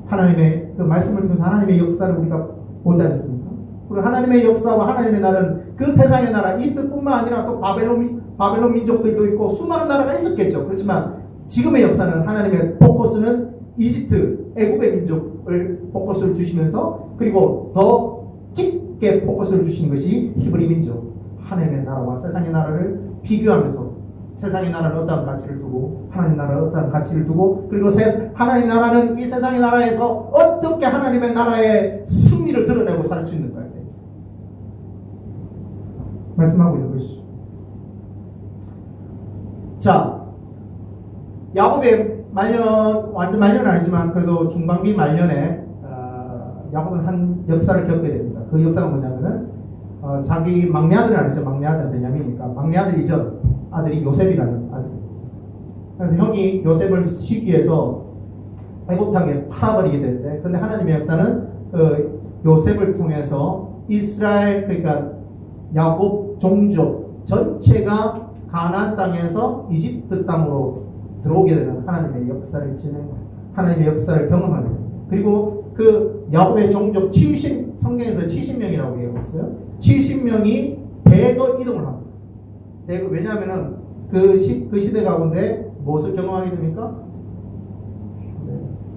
하나님의 그 말씀을 통해서 하나님의 역사를 우리가 보지 않습니까? 그리고 하나님의 역사와 하나님의 나라는 그 세상의 나라 이집트뿐만 아니라 또 바벨론 민족들도 있고 수많은 나라가 있었겠죠. 그렇지만 지금의 역사는 하나님의 포커스는 이집트, 애굽의 민족을 포커스를 주시면서 그리고 더 깊게 포커스를 주시는 것이 히브리 민족, 하나님의 나라와 세상의 나라를 비교하면서 세상의 나라는 어떠한 가치를 두고 하나님의 나라는 어떠한 가치를 두고 그리고 하나님의 나라는 이 세상의 나라에서 어떻게 하나님의 나라의 승리를 드러내고 살 수 있는가에 대해서 말씀하고 있는 것이죠. 자, 야곱의 말년, 완전 말년은 아니지만 그래도 중반기 말년에 야곱은 한 역사를 겪게 됩니다. 그 역사가 뭐냐면은 자기 막내 아들은 아니죠. 막내 아들은 베냐민이니까 막내 아들 이전 아들이 요셉이라는 아들. 그래서 형이 요셉을 시기해서 애굽 땅에 팔아버리게 되는데, 근데 하나님의 역사는 요셉을 통해서 이스라엘 그러니까 야곱 종족 전체가 가나안 땅에서 이집트 땅으로 들어오게 되는 하나님의 역사를 하나님의 역사를 경험하게 됩니다. 그리고 그 야곱의 종족 성경에서 70명이라고 얘기하고 있어요. 70명이 대거 이동을 합니다. 왜냐하면은 그 시대 가운데 무엇을 경험하게 됩니까?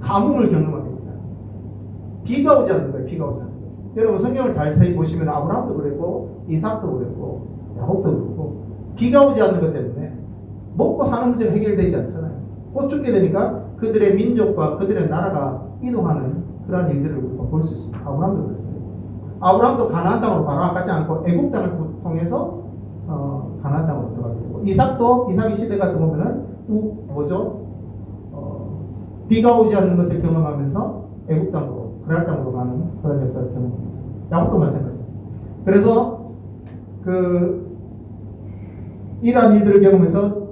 가뭄을 경험하게 됩니다. 비가 오지 않는 거예요. 비가 오지 않는 거예요. 여러분 성경을 자세히 보시면 아브라함도 그랬고 이삭도 그랬고 야곱도 그랬고 비가 오지 않는 것 때문에 먹고 사는 문제가 해결되지 않잖아요. 곧 죽게 되니까 그들의 민족과 그들의 나라가 이동하는 그러한 일들을 우리가 볼 수 있습니다. 아브라함도 그랬어요. 아브라함도 가나안 땅으로 바로 가지 않고 애굽 땅을 통해서 가나안 땅으로 들어가게 되고 이삭이 시대가 들어오면은 비가 오지 않는 것을 경험하면서 애굽 땅으로 그랄 땅으로 가는 그런 역사를 경험합니다. 야곱도 마찬가지입니다. 그래서 이러한 일들을 겪으면서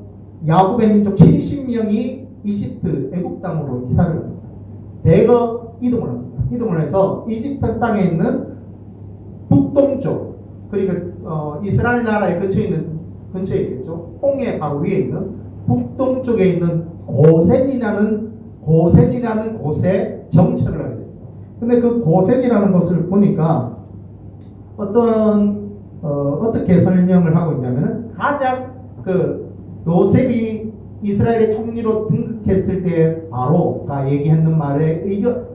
야곱의 민족 70명이 이집트 애굽 땅으로 이사를 합니다. 대거 이동을 합니다. 이동을 해서 이집트 땅에 있는 북동쪽 그러니까 이스라엘 나라의 근처에 있겠죠. 홍해 바로 위에 있는 북동쪽에 있는 고센이라는 곳에 정착을 하게 됩니다. 근데 그 고센이라는 것을 보니까 어떻게 설명을 하고 있냐면은 가장 요셉이 이스라엘의 총리로 등극했을 때 바로가 얘기했는 말에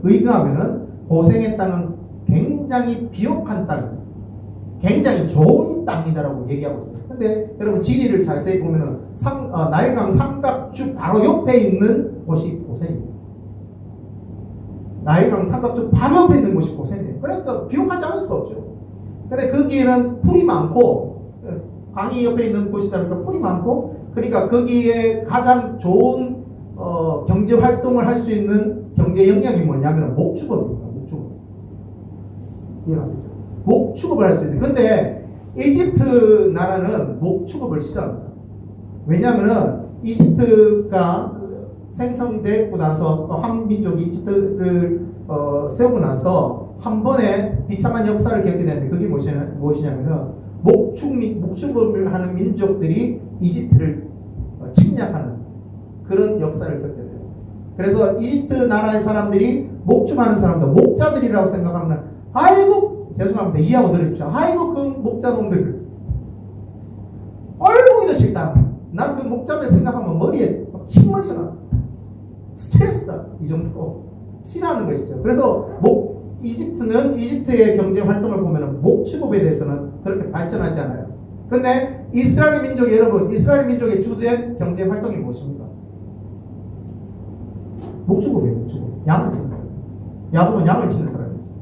의거하면은 고센의 땅은 굉장히 비옥한 땅입니다. 굉장히 좋은 땅이다라고 얘기하고 있어요. 근데 여러분 지리를 자세히 보면은 나일강 삼각주 바로 옆에 있는 곳이 고센입니다. 나일강 삼각주 바로 옆에 있는 곳이 고센이에요. 그러니까 비옥하지 않을 수가 없죠. 근데 거기에는 풀이 많고 강이 옆에 있는 곳이다 보니까 풀이 많고 그러니까 거기에 가장 좋은 경제 활동을 할 수 있는 경제 역량이 뭐냐면 목축업입니다. 목축업. 이해가세요? 목축업을 할 수 있는. 근데 이집트 나라는 목축업을 싫어합니다. 왜냐하면은 이집트가 생성되고 나서 한민족이 이집트를 세우고 나서 한 번에 비참한 역사를 겪게 되는데 그게 무엇이냐면은 목축업을 하는 민족들이 이집트를 침략하는 그런 역사를 겪게 돼요. 그래서 이집트 나라의 사람들이 목축하는 사람들 목자들이라고 생각하면 아이고 죄송합니다. 이해하고 들으십시오. 아이고 그 목자놈들 얼보기도 싫다. 난 그 목자들 생각하면 머리에 흰머리가 나. 스트레스다. 이 정도로 싫어하는 것이죠. 그래서 이집트의 경제 활동을 보면 목축업에 대해서는 그렇게 발전하지 않아요. 근데 이스라엘 민족 여러분, 이스라엘 민족의 주된 경제 활동이 무엇입니까? 목축업이에요. 목축업. 양을 치는 사람. 야곱은 양을 치는 사람이었어요.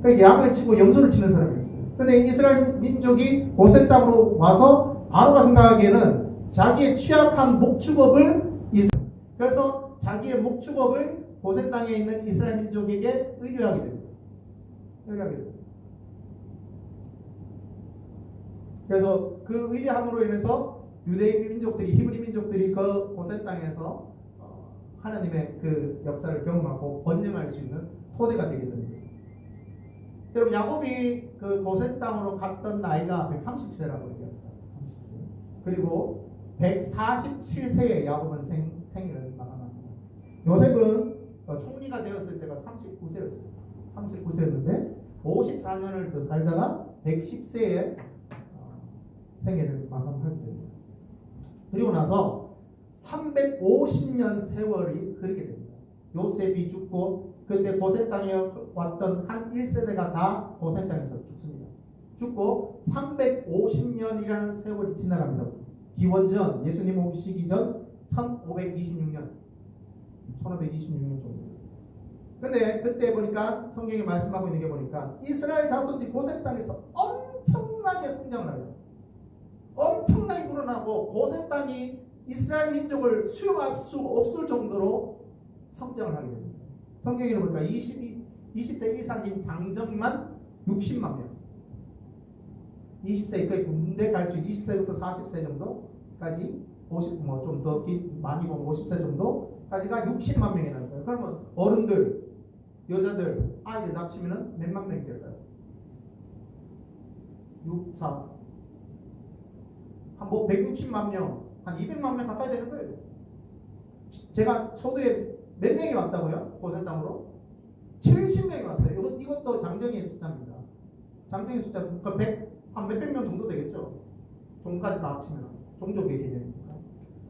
그러니까 양을 치고 염소를 치는 사람이었어요. 근데 이스라엘 민족이 고센 땅으로 와서 아로가 생각하기에는 자기의 취약한 목축업을 그래서 자기의 목축업을 고센 땅에 있는 이스라엘 민족에게 의뢰하게 됩니다. 의뢰하게 됩니다. 그래서 그 의뢰함으로 인해서 유대인 민족들이 히브리 민족들이 그 고센 땅에서 하나님의 그 역사를 경험하고 번영할 수 있는 토대가 되게 됩니다. 여러분 야곱이 그 고센 땅으로 갔던 나이가 130세라고 얘기합니다. 30세. 그리고 147세에 야곱은 생일을 마감합니다. 요셉은 총리가 되었을 때가 39세였습니다. 39세였는데 54년을 더 살다가 110세에 생애를 마감하게 됩니다. 그리고 나서 350년 세월이 흐르게 됩니다. 요셉이 죽고 그때 고센 땅에 왔던 한 1세대가 다 고센 땅에서 죽습니다. 죽고 350년이라는 세월이 지나갑니다. 기원전 예수님 오시기 전 1526년 정도. 근데 그때 보니까 성경이 말씀하고 있는 게 보니까 이스라엘 자손들이 고센 땅에서 엄청나게 성장을 해요. 엄청나게 불어나고 고센 땅이 이스라엘 민족을 수용할 수 없을 정도로 성장을 하게 됩니다. 성경에 보니까 20세 이상인 장정만 60만 명. 20세 그 군대 갈 수 20세부터 40세 정도까지 50 뭐 좀 더 많이 보면 50세 정도까지가 60만 명이 나는 거예요. 그러면 어른들, 여자들, 아이들 합치면은 몇만 명이 될까요? 6, 4 한 뭐 160만 명, 한 200만 명 가까이 되는 거예요. 제가 초도에 몇 명이 왔다고요? 고센 땅으로? 70명이 왔어요. 이것도 장정의 숫자입니다. 장정의 숫자, 그러니까 한 몇백 명 정도 되겠죠. 종까지 다 합치면 종족의 개념이니까.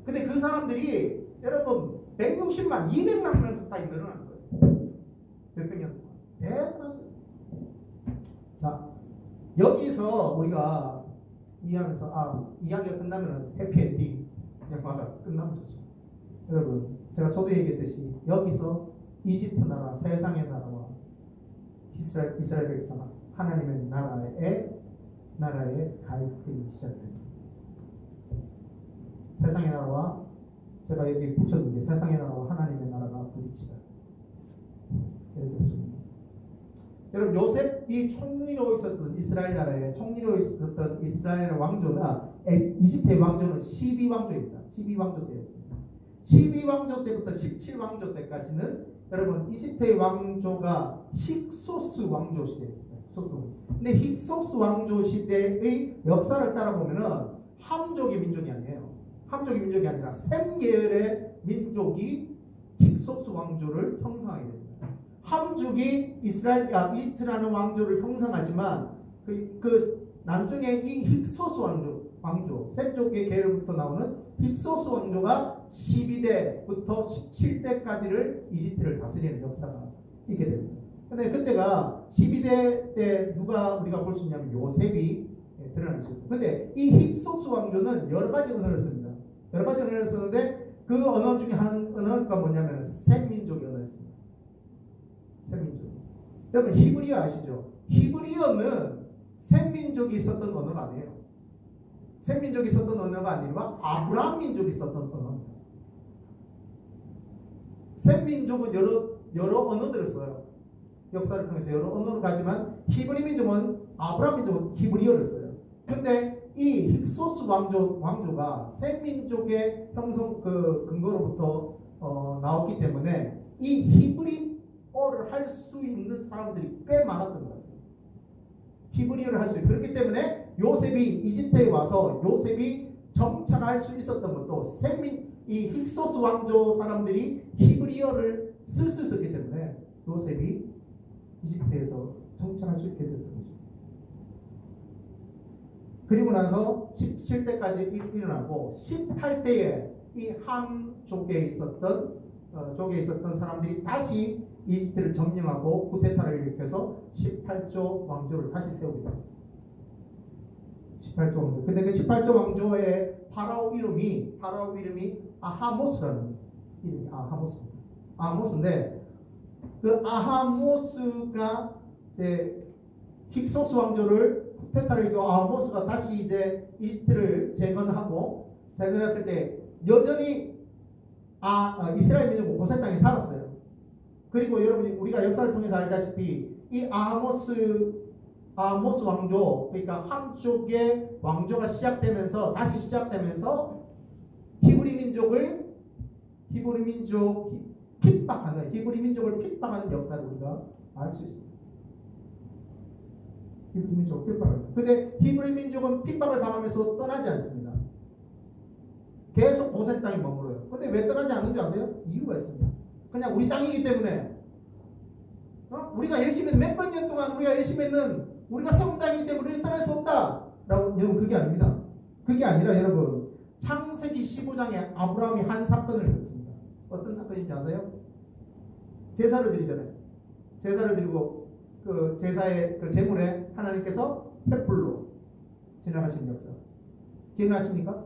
근데 그 사람들이 여러분 160만, 200만 명 가까이 늘어나는 거예요. 몇백 년 동안. 대단하죠. 자, 여기서 우리가 이해하면서 이야기가 끝나면 해피엔딩 영화가 끝나면 좋죠. 여러분 제가 저도 얘기했듯이 여기서 이집트 나라, 세상의 나라와 이스라엘 백성 하나님의 나라의 갈등이 시작됩니다. 세상의 나라와 제가 여기 붙여둔 게 세상의 나라와 하나님의 나라가 부딪히다. 이렇게 붙여줍니다. 여러분 요셉이 총리로 있었던 이스라엘 나라에 총리로 있었던 이스라엘 왕조나 이집트의 왕조는 12왕조입니다. 12왕조 때였습니다. 12왕조 때부터 17왕조 때까지는 여러분 이집트의 왕조가 힉소스 왕조 시대였습니다. 근데 힉소스 왕조 시대의 역사를 따라보면은 함족의 민족이 아니에요. 함족의 민족이 아니라 셈 계열의 민족이 힉소스 왕조를 형성하게 됩니다. 함족이 이집트라는 왕조를 형성하지만 나중에 이 힉소스 왕조 셈족의 계열부터 나오는 힉소스 왕조가 12대부터 17대까지를 이집트를 다스리는 역사가 있게 됩니다. 근데 그때가 12대 때 누가 우리가 볼 수 있냐면 요셉이 드러날 수 있어요. 근데 이 힉소스 왕조는 여러 가지 언어를 씁니다. 여러 가지 언어를 쓰는데 그 언어 중에 한 언어가 뭐냐면 셈 민족의 언어였습니다. 셈 민족. 여러분 히브리어 아시죠? 히브리어는 셈 민족이 있었던 언어가 아니에요. 셈 민족이 있었던 언어가 아니라 아브라함 민족이 있었던 언어입니다. 셈 민족은 여러 언어들을 써요. 역사를 통해서 여러 언어를 가지만 히브리 민족은 아브라함 민족은 히브리어를 써요. 그런데 이 힉소스 왕조가 셈 민족의 형성 근거로부터 나왔기 때문에 이 히브리어를 할 수 있는 사람들이 꽤 많았던 거예요. 히브리어를 할 수 있고 그렇기 때문에 요셉이 이집트에 와서 요셉이 정착할 수 있었던 것도 이 힉소스 왕조 사람들이 히브리어를 쓸 수 있었기 때문에 요셉이 이집트에서 정착할 수 있게 됐던 거죠. 그리고 나서 17대까지 일어나고 18대에 이 함족에 있었던 사람들이 다시 이집트를 점령하고 쿠데타를 일으켜서 18조 왕조를 다시 세우게 됩니다. 18조 왕조. 근데 그 18조 왕조의 파라오 이름이 아하모스라는 이름이 아하모스입니다. 아하모스인데 그 아하모스가 이제 힉소스 왕조를 쿠데타를 이겨 아하모스가 다시 이제 이집트를 재건했을 때 여전히 이스라엘 민족은 고센 땅에 살았어요. 그리고 여러분이 우리가 역사를 통해서 알다시피 이 아하모스 왕조, 그러니까 한쪽의 왕조가 다시 시작되면서 히브리 민족을 핍박하는 역사를 우리가 알 수 있습니다. 히브리 민족을 핍박하는. 근데 히브리 민족은 핍박을 당하면서 떠나지 않습니다. 계속 고센 땅에 머물러요. 근데 왜 떠나지 않는 줄 아세요? 이유가 있습니다. 그냥 우리 땅이기 때문에 우리가 열심히 몇백 년 동안 우리가 열심히 했는 우리가 세운 땅이기 때문에 우리를 떠날 수 없다라고. 여러분 그게 아닙니다. 그게 아니라 여러분 창세기 15장에 아브라함이 한 사건을 겪습니다. 어떤 사건인지 아세요? 제사를 드리잖아요. 제사를 드리고 그 제사의 그 제물에 하나님께서 횃불로 지나가신 역사 기억나십니까?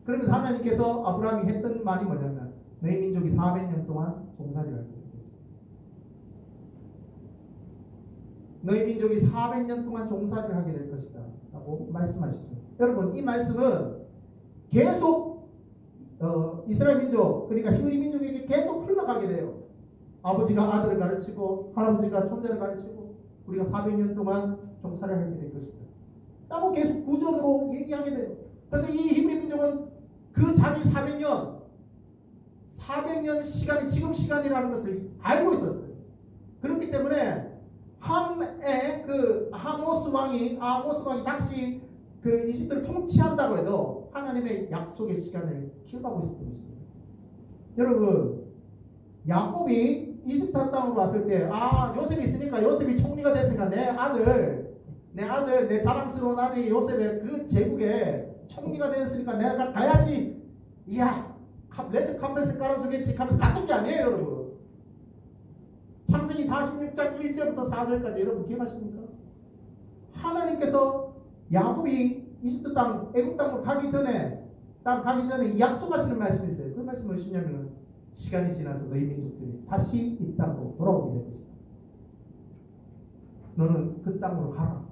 그러면서 하나님께서 아브라함이 했던 말이 뭐냐면 너희 민족이 400년 동안 종살이를 할 것이다. 너희 민족이 400년 동안 종살이를 하게 될 것이다 라고 말씀하시죠. 여러분 이 말씀은 계속 이스라엘 민족, 그러니까 히브리 민족에게 계속 흘러가게 돼요. 아버지가 아들을 가르치고 할아버지가 손자를 가르치고 우리가 400년 동안 종살이를 하게 될 것이다 라고 계속 구전으로 얘기하게 돼요. 그래서 이 히브리 민족은 그 자기 400년 시간이 지금 시간이라는 것을 알고 있었어요. 그렇기 때문에 함의 그 아모스 왕이 당시 그 이집트를 통치한다고 해도 하나님의 약속의 시간을 기억하고 있었던 것입니다. 여러분 야곱이 이집트 땅으로 왔을 때 요셉이 있으니까 요셉이 총리가 됐으니까 내 자랑스러운 아들이 요셉의 그 제국에 총리가 되었으니까 내가 가야지. 이야 레드 카펫을 깔아주겠지 하면서 갔던 게 아니에요. 여러분 창세기 46장 1절부터 4절까지 여러분 기억하십니까? 하나님께서 야곱이 이집트 땅 애국 땅으로 가기 전에 약속하시는 말씀이 있어요. 그 말씀은 무엇이냐면 시간이 지나서 너희 민족들이 다시 이 땅으로 돌아오게 될 것이다. 너는 그 땅으로 가라.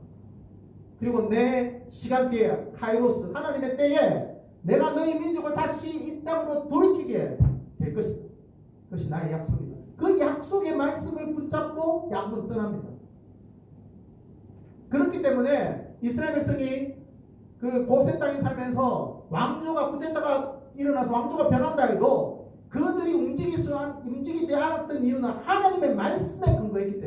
그리고 내 시간대에 카이로스 하나님의 때에 내가 너희 민족을 다시 이 땅으로 돌이키게 될 것이다. 그것이 나의 약속이다. 그 약속의 말씀을 붙잡고 야곱은 떠납니다. 그렇기 때문에 이스라엘 백성이 그 고센 땅에 살면서 왕조가 쿠데타가 일어나서 왕조가 변한다 해도 그들이 움직이지 않았던 이유는 하나님의 말씀에 근거했기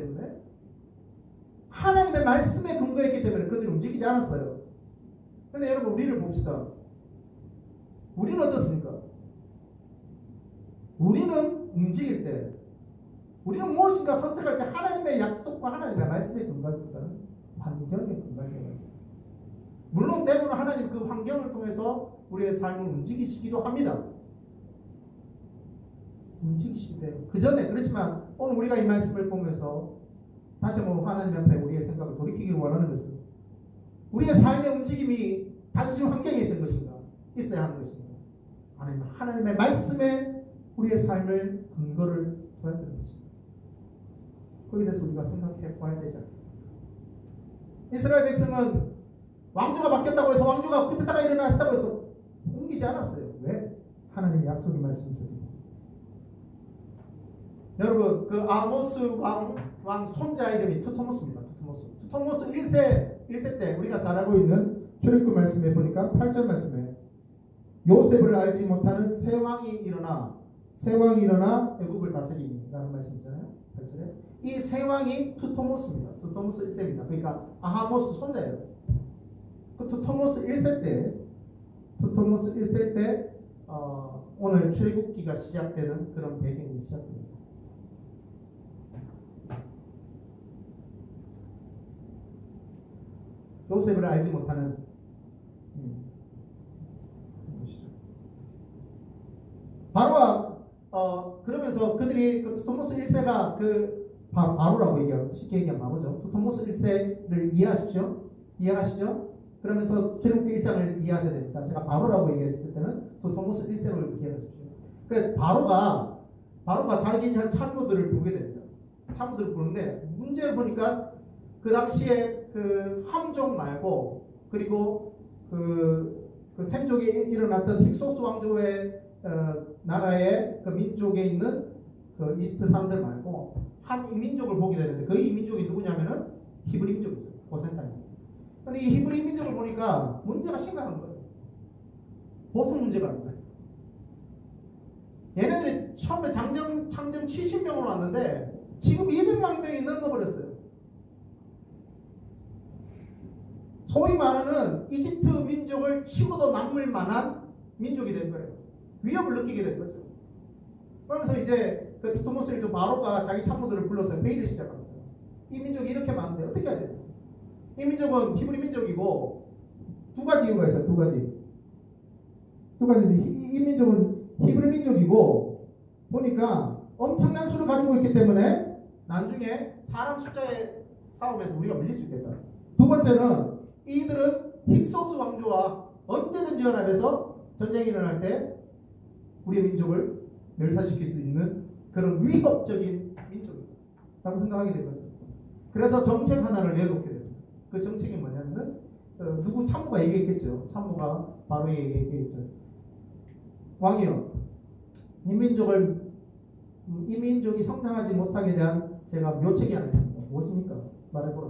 때문에 그들이 움직이지 않았어요. 근데 여러분 우리를 봅시다. 우리는 어떻습니까? 우리는 움직일 때 우리는 무엇인가 선택할 때 하나님의 약속과 하나님의 말씀에 근거하기보다는 환경에 근거할 때가 있습니다. 물론 때로는 하나님 그 환경을 통해서 우리의 삶을 움직이시기도 합니다. 움직이시기도 해요. 그 전에 그렇지만 오늘 우리가 이 말씀을 보면서 다시 한번 하나님 앞에 우리의 생각을 돌이키기 원하는 것은 우리의 삶의 움직임이 단순히 환경에 있던 것인가 있어야 하는 것인가 아니면 하나님의 말씀에 우리의 삶을 근거를 둬야 되는 것인가 거기에 대해서 우리가 생각해 봐야 되지 않겠습니까? 이스라엘 백성은 왕조가 바뀌었다고 해서 왕조가 쿠데타가 일어났다고 해서 옮기지 않았어요. 왜? 하나님의 약속의 말씀이 있었기 때문에. 여러분 그 아모스 왕 손자 이름이 투토모스입니다. 투토모스 1세 때 우리가 잘 알고 있는 출애굽 말씀에 보니까 8절 말씀에 요셉을 알지 못하는 새 왕이 일어나 애굽을 다스리라는 말씀 있잖아요. 8절에 이 새 왕이 투토모스입니다. 투토모스 1세입니다. 그러니까 아하모스 손자예요. 그 투토모스 1세 때 오늘 출애굽기가 시작되는 그런 배경이 시작됩니다. 요셉을 알지 못하는 보시죠. 바로가 그러면서 그들이 그 투토모스 1세가 그 바로라고 쉽게 얘기하면 바로죠. 투토모스 1세를 이해하시죠? 그러면서 출애굽기 1장을 이해하셔야 됩니다. 제가 바로라고 얘기했을 때는 도토모스 1세로 기억하십시오. 그러니까 바로가 자기 참모들을 부르게 됩니다. 참모들을 부르는데 문제를 보니까 그 당시에 그 함족 말고 그리고 그 셈족에 일어났던 힉소스 왕조의 나라의 그 민족에 있는 그 이집트 사람들 말고 한 이민족을 보게 되는데 그 이민족이 누구냐면은 히브리 민족이죠. 고센 땅이. 근데 이 히브리 민족을 보니까 문제가 심각한 거예요. 보통 문제가 아닌 거예요. 얘네들이 처음에 창정 70명으로 왔는데 지금 200만 명이 넘어버렸어요. 소위 말하는 이집트 민족을 치고도 남을 만한 민족이 된 거예요. 위협을 느끼게 된 거죠. 그러면서 이제 그 도토모스 바로가 자기 참모들을 불러서 회의를 시작합니다. 이 민족이 이렇게 많은데 어떻게 해야 돼요? 이 민족은 히브리 민족이고 두 가지 이유가 있어요. 두 가지. 이 민족은 히브리 민족이고 보니까 엄청난 수를 가지고 있기 때문에 나중에 사람 숫자의 싸움에서 우리가 밀릴 수 있겠다. 두 번째는 이들은 힉소스 왕조와 언제든지 연합해서 전쟁이 일어날 때 우리의 민족을 멸사시킬 수 있는 그런 위협적인 민족이라고 생각하게 된 거죠. 그래서 정책 하나를 내놓게 됩니다. 그 정책이 뭐냐면은 누구 참모가 얘기했겠죠. 참모가 바로 얘기했겠죠. 왕이요, 이 민족이 성장하지 못하게 대한 제가 묘책이 하나 있습니다. 무엇입니까? 말해보라.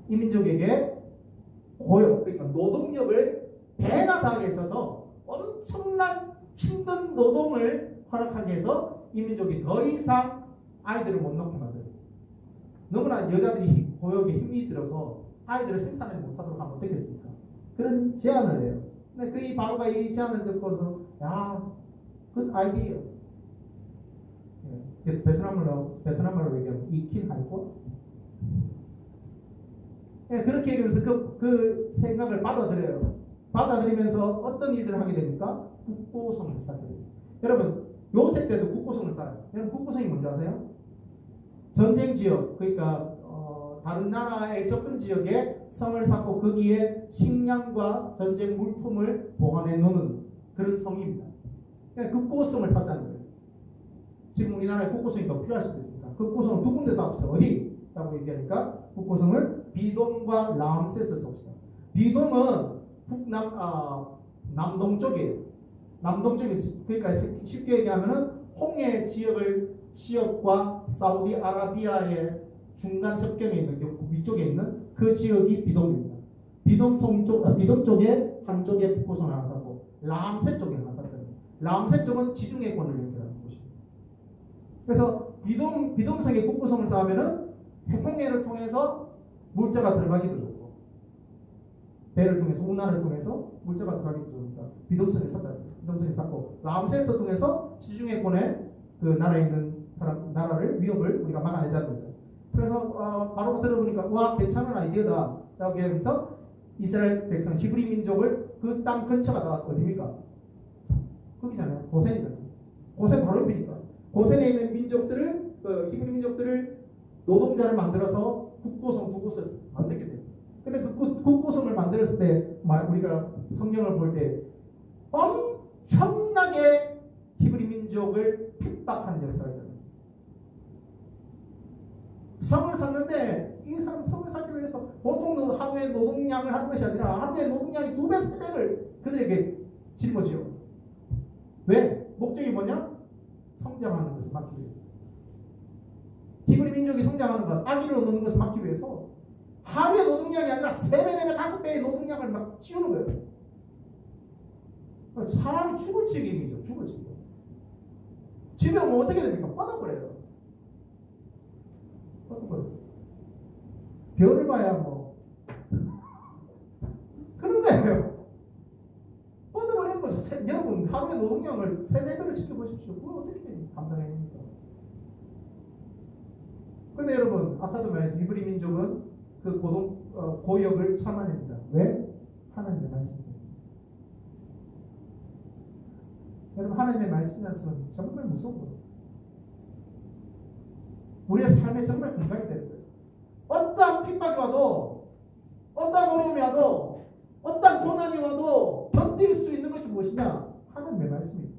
이 민족에게 고용, 그러니까 노동력을 배나 다하게 있어서 엄청난 힘든 노동을 허락하게 해서 이 민족이 더 이상 아이들을 못 낳게 만들어요. 너무나 여자들이 고용에 힘이 들어서 아이들을 생산하지 못하도록 하면 어떻겠습니까? 그런 제안을 해요. 근데 그 바로가 이 제안을 듣고서 야, 굿 아이디어. 베트남말로 얘기하면 이킨 하이고. 그렇게 얘기하면서 그 생각을 받아들여요. 받아들이면서 어떤 일들을 하게 됩니까? 국고성을 쌓게 됩니다. 여러분, 요셉 때도 국고성을 쌓아요. 여러분, 국고성이 뭔지 아세요? 전쟁 지역, 그러니까 다른 나라의 접근 지역에 성을 쌓고 거기에 식량과 전쟁 물품을 보관해 놓는 그런 성입니다. 그러니까 국고성을 쌓자는 거예요. 지금 우리나라에 국고성이 더 필요할 수도 있습니다. 국고성을 두 군데 쌓읍시다. 어디? 라고 얘기하니까 국고성을 비돔과 라암셋에서 쏩시다. 비돔은 남동쪽이에요. 남동쪽에, 그러니까 쉽게 얘기하면은 홍해 지역과 사우디아라비아의 중간 접경에 있는 위쪽에 있는 그 지역이 비돔입니다. 비돔 쪽에 한쪽에 국고성을 하나 쌓고 라암셋 쪽에 하나 쌓거든요. 라암셋 쪽은 지중해권을 연결하는 곳입니다. 그래서 비돔성에 국고성을 쌓으면은 홍해를 통해서 물자가 들어가기도 좋고 배를 통해서 운하를 통해서 물자가 들어가기도 좋으니까 비돔성에 쌓고 라암셋을 통해서 지중해권에 그 나라에 있는 나라를 위협을 우리가 막아내자는 거죠. 그래서 바로가 들어보니까 와 괜찮은 아이디어다 라고 하면서 이스라엘 백성 히브리 민족을 그 땅 근처가 다 어디입니까? 거기잖아요. 고센이잖아요. 고센 바로 옆이니까 고센에 있는 민족들을 히브리 민족들을 노동자를 만들어서 국고성 두 곳을 만들게 돼요. 근데 그 국고성을 만들었을 때 우리가 성경을 볼 때 엄청나게 히브리 민족을 핍박하는 역사가 있거든요. 성을 샀는데 이 사람 성을 사기 위해서 보통 하루에 노동량을 하는 것이 아니라 하루에 노동량이 2배, 3배를 그들에게 짊어지요. 왜? 목적이 뭐냐? 성장하는 것을 막기 위해서. 히브리 민족이 성장하는 것, 아기를 얻는 것을 막기 위해서 하루의 노동량이 아니라 3배, 4배, 5배의 노동량을 막 씌우는 거예요. 사람이 죽을 지경이죠. 죽을 지경. 집에 오면 어떻게 됩니까? 뻗어버려요. 별을 봐야 뭐 그런 거예요. 뻗어버리는 거죠. 여러분 하루의 노동량을 3, 4배를 지켜보십시오. 그걸 어떻게 감당해야 됩니까? 근데 여러분 아까도 말했지 히브리 민족은 그 고역을 참아냅니다. 왜? 하나님의 말씀입니다. 여러분 하나님의 말씀이라는 것은 정말 무서운 거예요. 우리의 삶에 정말 근간이 되는 거예요. 어떠한 핍박이 와도 어떠한 어려움이 와도 어떤 고난이 와도 견딜 수 있는 것이 무엇이냐? 하나님의 말씀입니다.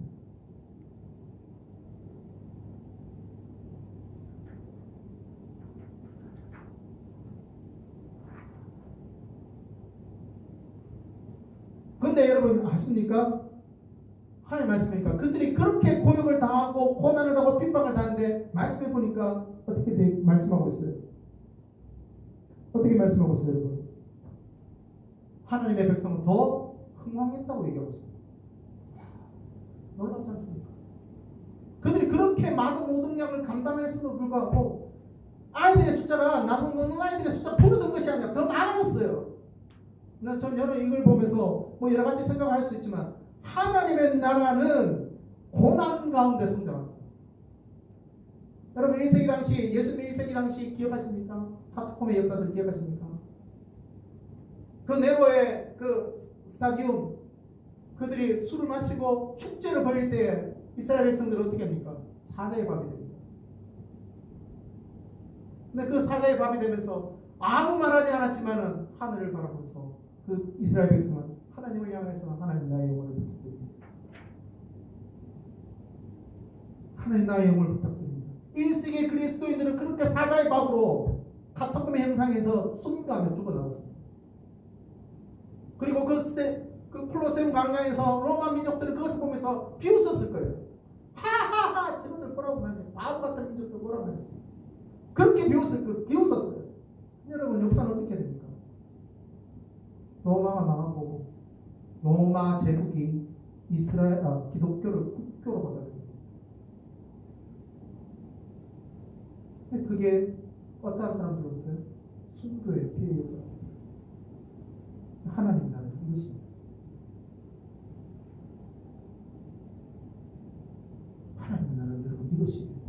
근데 여러분 아십니까? 하나님 말씀이니까 그들이 그렇게 고역을 당하고 고난을 당하고 핍박을 당하는데 말씀해 보니까 어떻게 말씀하고 있어요? 어떻게 말씀하고 있어요, 여러분? 하나님의 백성은 더 흥왕했다고 얘기하고 있습니다. 놀랍지 않습니까? 그들이 그렇게 많은 노동량을 감당했음에도 불구하고 아이들의 숫자가 남은 노는 아이들의 숫자가 줄어든 것이 아니라 더 많아졌어요. 저는 여러 이걸 보면서 뭐 여러 가지 생각을 할 수 있지만 하나님의 나라는 고난 가운데 성장합니다. 여러분 1세기 당시 예수님 1세기 당시 기억하십니까? 카타콤의 역사들 기억하십니까? 그 네로의 그 스타디움 그들이 술을 마시고 축제를 벌릴 때 이스라엘 백성들은 어떻게 합니까? 사자의 밥이 됩니다. 근데 그 사자의 밥이 되면서 아무 말하지 않았지만은 하늘을 바라보면서 그 이스라엘 백성은 하나님을 향해서 하나님 나의 영혼을 부탁드립니다. 하나님 나의 영혼을 부탁드립니다. 1세기 그리스도인들은 그렇게 사자의 밥으로 카타콤의 형상에서 순교하며 죽어나갔습니다. 그리고 그 콜로세움 광야에서 로마 민족들은 그것을 보면서 비웃었을 거예요. 하하하 저것들 보라고 말해 바보 같은 민족들 보라고 말했지. 그렇게 비웃었어요. 여러분 역사는 어떻게 됩니까? 로마가 망하고 로마 제국이 기독교를 국교로 받아들입니다. 근데 그게 어떤 사람들로부터 순교의 피해 역사입니다. 하나님 나라는 이것입니다. 하나님 나라는 여러분 이것입니다.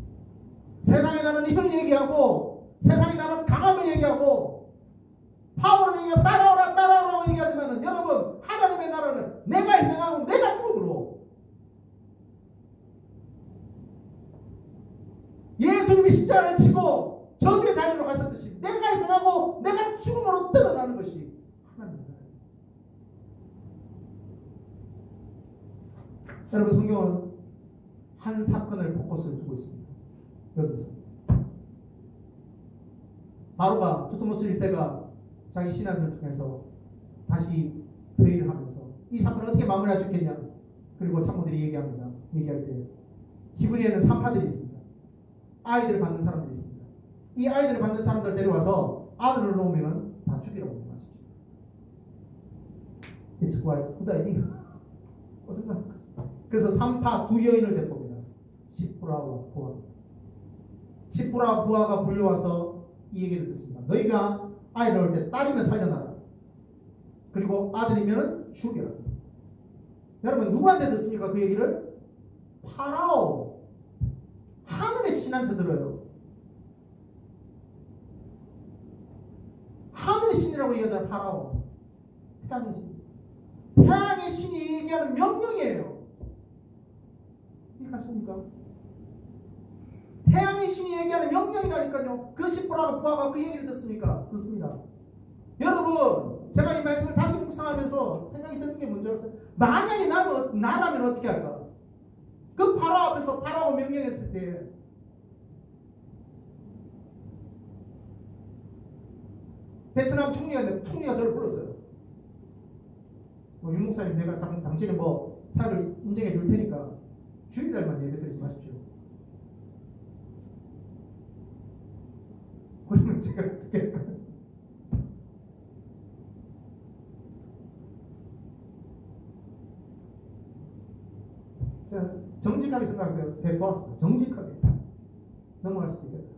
세상의 나라는 힘을 얘기하고 세상의 나라는 강함을 얘기하고 파워를 얘기하고 따라오라고 얘기하지만은 여러분 하나님의 나라는 내가 희생하고 내가 죽음으로 예수님이 십자가를 치고 저주의 자리로 가셨듯이 내가 희생하고 내가 죽음으로 드러나는 것이 하나님의 나라입니다. 여러분 성경은 한 사건을 포커스를 두고 있습니다. 여기서 바로가 두트모스 1세가 자기 신하들을 통해서 다시 회의를 하면서 이 사건을 어떻게 마무리할 수 있겠냐. 그리고 참모들이 얘기합니다. 얘기할 때 히브리에는 산파들이 있습니다. 아이들을 받는 사람들이 있습니다. 이 아이들을 받는 사람들을 데려와서 아들을 놓으면 다 죽이라고 말씀하십시오. It's quite good idea. 그래서 산파 두 여인을 데리고 옵니다. 시프라와 부하. 시프라와 부하가 불려와서 이 얘기를 듣습니다. 너희가 아이 낳을 때 딸이면 살려놔라. 그리고 아들이면 죽여라. 여러분 누구한테 듣습니까? 그 얘기를? 파라오. 하늘의 신한테 들어요. 하늘의 신이라고 얘기하잖아요. 파라오. 태양의 신. 태양의 신이 얘기하는 명령이에요. 이해가십니까? 태양의 신이 얘기하는 명령이라니까요. 그 시프라가 부하가 그 얘기를 듣습니까? 듣습니다. 여러분 제가 이 말씀을 다시 묵상하면서 생각이 드는 게 뭔지 아세요? 만약에 나라면 어떻게 할까? 그 파라오 앞에서 파라오가 명령했을 때 베트남 총리가 저를 불렀어요. 윤 목사님 내가 당신의 사역을 인정해 줄 테니까 주일날만 예배드리지 마십시오. 그러면 제가 어떻게 할까요? 정직하게 생각하고요. 배워왔습니다. 정직하게 넘어갈 수도 있겠다.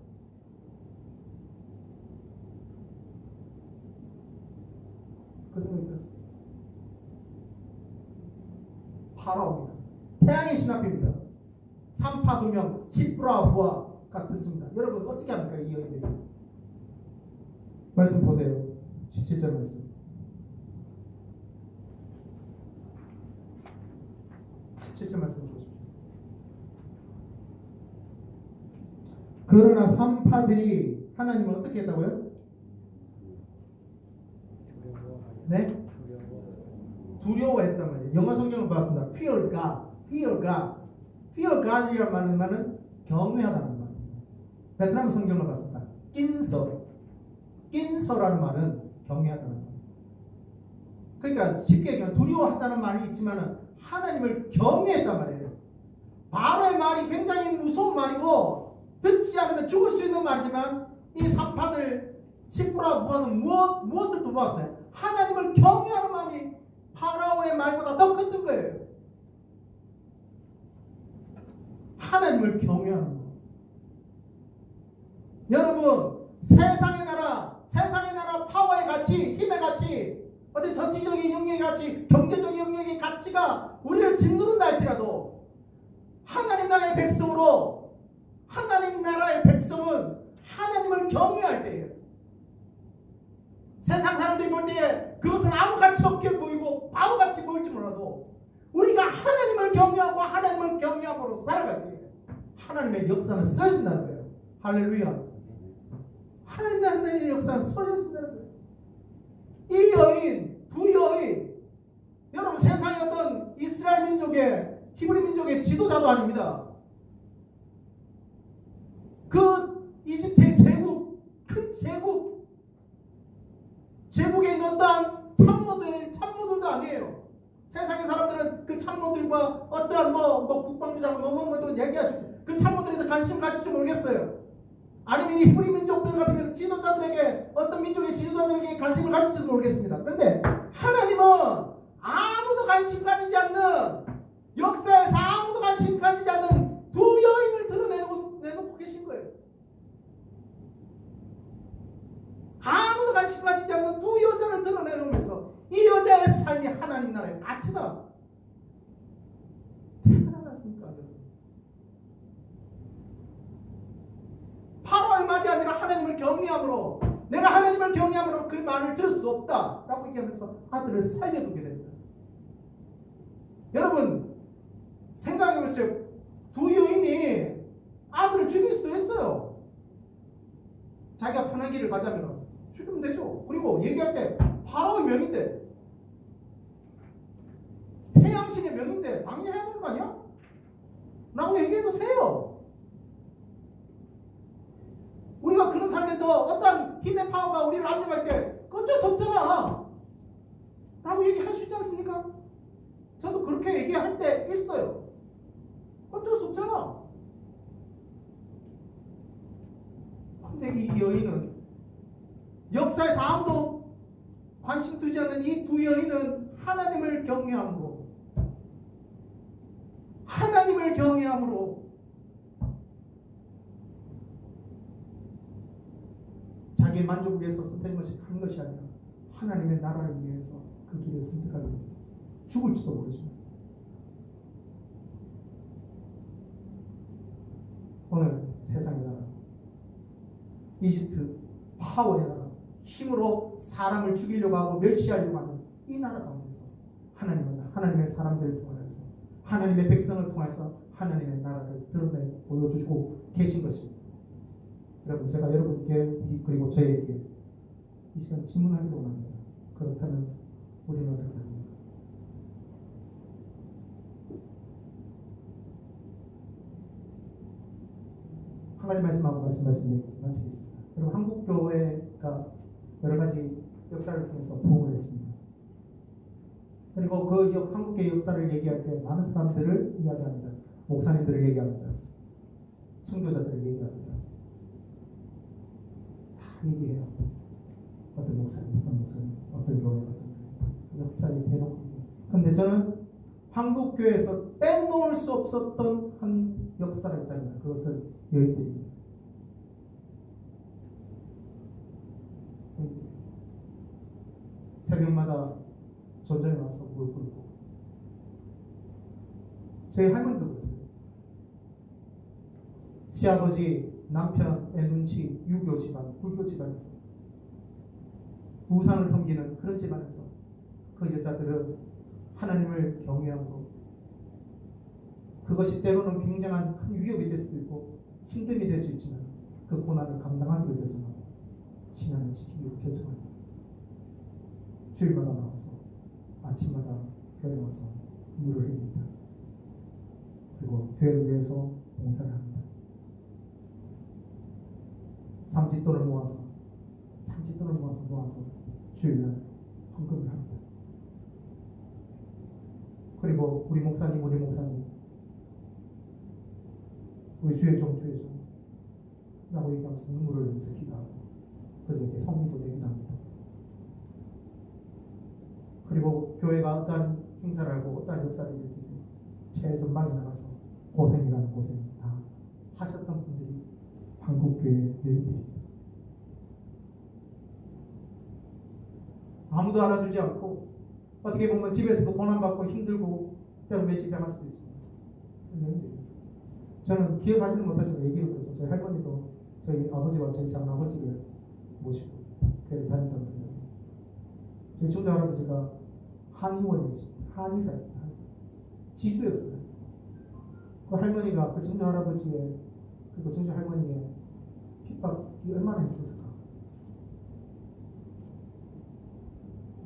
그 생각이 들었습니다. 파라오입니다. 태양의 신 앞입니다. 산파 2명, 시프라 부하가 듣습니다. 여러분 어떻게 합니까? 이 여인들이 말씀 보세요. 17절 말씀. 17절 말씀 보십시오. 그러나 산파들이 하나님을 어떻게 했다고요? 네? 두려워했단 말이에요. 영어 성경을 봤습니다. Fear God, Fear God, Fear God이라는 말은 경외하다는 말이에요. 베트남 성경을 봤습니다. 낀서, 낀서라는 말은 경외하다는 말이에요. 그러니까 쉽게 얘기하면 두려워한다는 말이 있지만 하나님을 경외했단 말이에요. 바로의 말이 굉장히 무서운 말이고 듣지 않으면 죽을 수 있는 말이지만 이 산파들 10%라 무하는 무엇을 도모았어요? 하나님을 경외하는 마음이 파라오의 말보다 더 컸던 거예요. 하나님을 경외하는 거. 여러분, 세상의 나라 파워의 가치, 힘의 가치, 어떤 정치적인 영역의 가치, 경제적인 영역의 가치가 우리를 짓누른다 할지라도 하나님 나라의 백성으로, 하나님 나라의 백성은 하나님을 경외할 때예요. 세상 사람들이 볼 때에 그것은 아무 가치 없게 보이고 바보같이 보일지 몰라도 우리가 하나님을 경외하고 하나님을 경외함으로 살아갈 때 하나님의 역사는 써진다는 거예요. 할렐루야. 하나님의 역사는 써진다는 거예요. 이 여인, 두 여인, 여러분 세상의 어떤 이스라엘 민족의, 히브리 민족의 지도자도 아닙니다. 그 이집트의 제국, 큰 제국에 있는 어떠한 참모들도 아니에요. 세상의 사람들은 그 참모들과 어떠한 국방부장 얘기할 수 있죠. 그 참모들에 대해 관심 가질지 모르겠어요. 아니면 이 히브리 민족들 같은 지도자들에게, 어떤 민족의 지도자들에게 관심을 가질지도 모르겠습니다. 그런데 하나님은 아무도 관심 가지지 않는, 역사에서 아무도 관심 가지지 않는 두 여인을 드러내놓고 계신 거예요. 아무도 관심 가지지 않는 두 여자를 드러내놓으면서 이 여자의 삶이 하나님 나라의 가치다. 대단하지 않습니까? 파라오의 말이 아니라 하나님을 경외함으로, 내가 하나님을 경외함으로 그 말을 들을 수 없다 라고 얘기하면서 아들을 살려두게 됩니다. 여러분 생각해보세요. 두 여인이 아들을 죽일 수도 있어요. 자기가 편한 길을 가자면 죽이면 되죠. 그리고 얘기할 때 파라오의 명인데, 태양신의 명인데 당연히 해야 되는 거 아니야? 라고 얘기해도 돼요. 우리가 그런 삶에서 어떤 힘의 파워가 우리를 압력할 때 어쩔 수 없잖아 라고 얘기할 수 있지 않습니까? 저도 그렇게 얘기할 때 있어요. 어쩔 수 없잖아. 근데 이 여인은, 역사에서 아무도 관심 두지 않는 이 두 여인은 하나님을 경외함으로 자기의 만족을 위해서 선택한 것이 아니라 하나님의 나라를 위해서 그 길을 선택하게 됩니다. 죽을지도 모르지만. 오늘 세상의 나라, 이집트 파워의 나라, 힘으로 사람을 죽이려고 하고 멸시하려고 하는 이 나라 가운데서 하나님은 하나님의 사람들을 통해서, 하나님의 백성을 통해서 하나님의 나라를 드러내 보여주시고 계신 것입니다. 여러분, 제가 여러분께 그리고 저에게 이 시간 질문하기도 원합니다. 그렇다면 우리는 어떻게 합니까? 한 가지 말씀하고 마치겠습니다. 여러분, 한국교회가 여러 가지 역사를 통해서 부흥을 했습니다. 그리고 그 한국교회 역사를 얘기할 때 많은 사람들을 이야기합니다. 목사님들을 얘기합니다. 선교사들을 얘기합니다. 다 얘기해요. 어떤 목사님, 어떤 교회, 어떤 역사에 대놓고. 그런데 저는 한국교회에서 빼놓을 수 없었던 한 역사가 있다면 그것을 여인들입니다. 새벽마다 전전에 와서 물 끓고, 저희 할머니도 그랬어요. 시아버지, 남편, 애 눈치, 유교 집안, 불교 집안에서 우상을 섬기는 그런 집안에서 그 여자들은 하나님을 경외하고, 그것이 때로는 굉장한 큰 위협이 될 수도 있고 힘듦이 될 수 있지만 그 고난을 감당하기로 결정하고 신앙을 지키기로 결정합니다. 주일마다 나와서 아침마다 교회를 위해서 봉사를 합니다. 삼짓돈을 모아서 주일날 헌금을 합니다. 그리고 우리 목사님 우리 주의 종 라고 얘기하면서 눈물을 흘리면서 기도하고 그들에게 성미도 내기도 합니다. 그리고 교회가 어떠한 행사를 하고 어떠한 역사를 일으키고 최전방에 나가서 고생이라는 고생 다 하셨던 분들이 한국교회 여인들입니다. 아무도 알아주지 않고 어떻게 보면 집에서도 고난받고 힘들고 때로 며칠 당할 수도 있지만 여인들입니다. 저는 기억하지는 못하지만 얘기를 들어서 저희 할머니도 저희 아버지와 저희 장아버지를 모시고 교회를 다녔다고 합니다. 저희 중조 할아버지가 한의사였습니다. 지주였어요. 그 할머니가 그 증조 할아버지의 그리고 증조 할머니의 핍박이 얼마나 있었을까?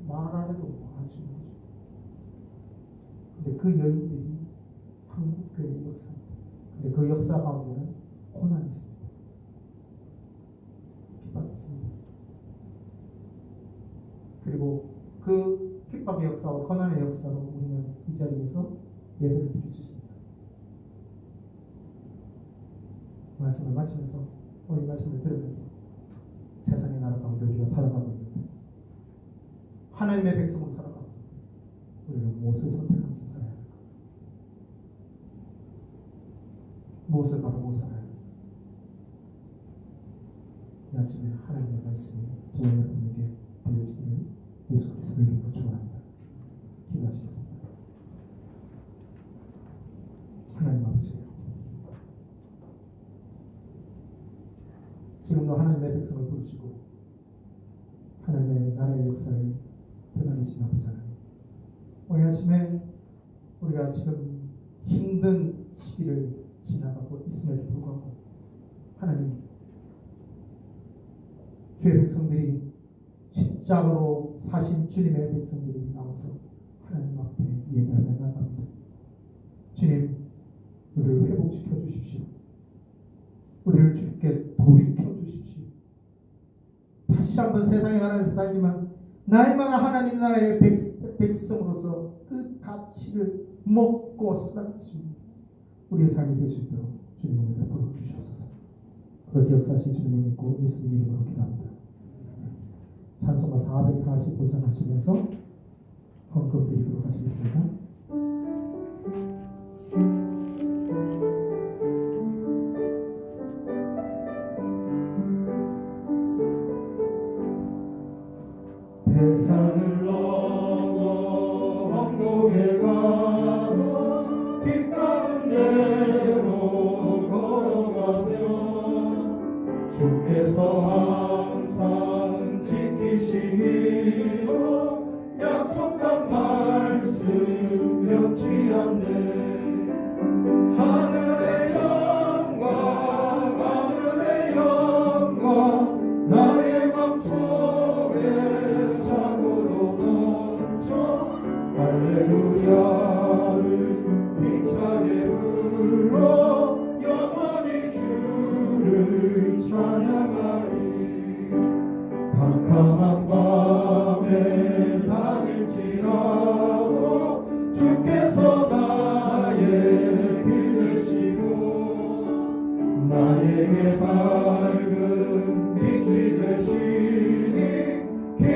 말 안 해도 알 수 있는 거죠. 근데 그 여인들이 한국교회의 역사입니다. 근데 그 역사 가운데는 고난이 있습니다. 핍박이 있습니다. 그리고 그 핍박의 역사와 고난의 역사로 우리는 이 자리에서 예배를 드릴 수 있습니다. 말씀을 마치면서 우리 말씀을 들으면서 세상의 나라 가운데 우리가 살아가고 있는데 하나님의 백성으로 살아가고 우리는 무엇을 선택하면서 살아야 할까? 무엇을 바라고 살아야 할까? 이 아침에 하나님의 말씀이 저와 여러분에게 들려지기를 예수 그리스도의 이름으로 축원합니다. 기도하시겠습니다. 하나님 아버지, 지금도 하나님의 백성을 부르시고 하나님의 나라의 역사를 드러내신 아버지 하나님, 오늘 아침에 우리가 지금 힘든 시기를 지나가고 있음에도 불구하고 하나님, 주의 백성들이 십자가로 사신 주님의 백성들이 나와서 하나님 앞에 예배하며 나갑니다. 주님, 우리를 회복시켜 주십시오. 우리를 주께 돌이켜 주십시오. 다시 한번 세상의 나라에서 살지만 날마다 하나님 나라의 백성으로서 그 가치를 먹고 살아갈 수 있는 우리의 삶이 될 수 있도록 주님 오늘 베풀어 주시옵소서. 그렇게 역사하신 주님을 믿고 예수님 이름으로 기도합니다. 찬송가 445장 하시면서 헌금 드리도록 하시겠습니다. 세상을 넘어 왕국에 가도 빛 가운데로 걸어가면 주께서 항상 지키시기로 약속한 말씀 변치 않네. 하늘의 영광 나의 맘속에 차고로 넘쳐 할렐루야를 힘차게 불러 영원히 주를 찬양하리. 캄캄한 밤에 다닐지라도 주께서 나의 길 되시고 나에게 밝은 빛이 되시니 길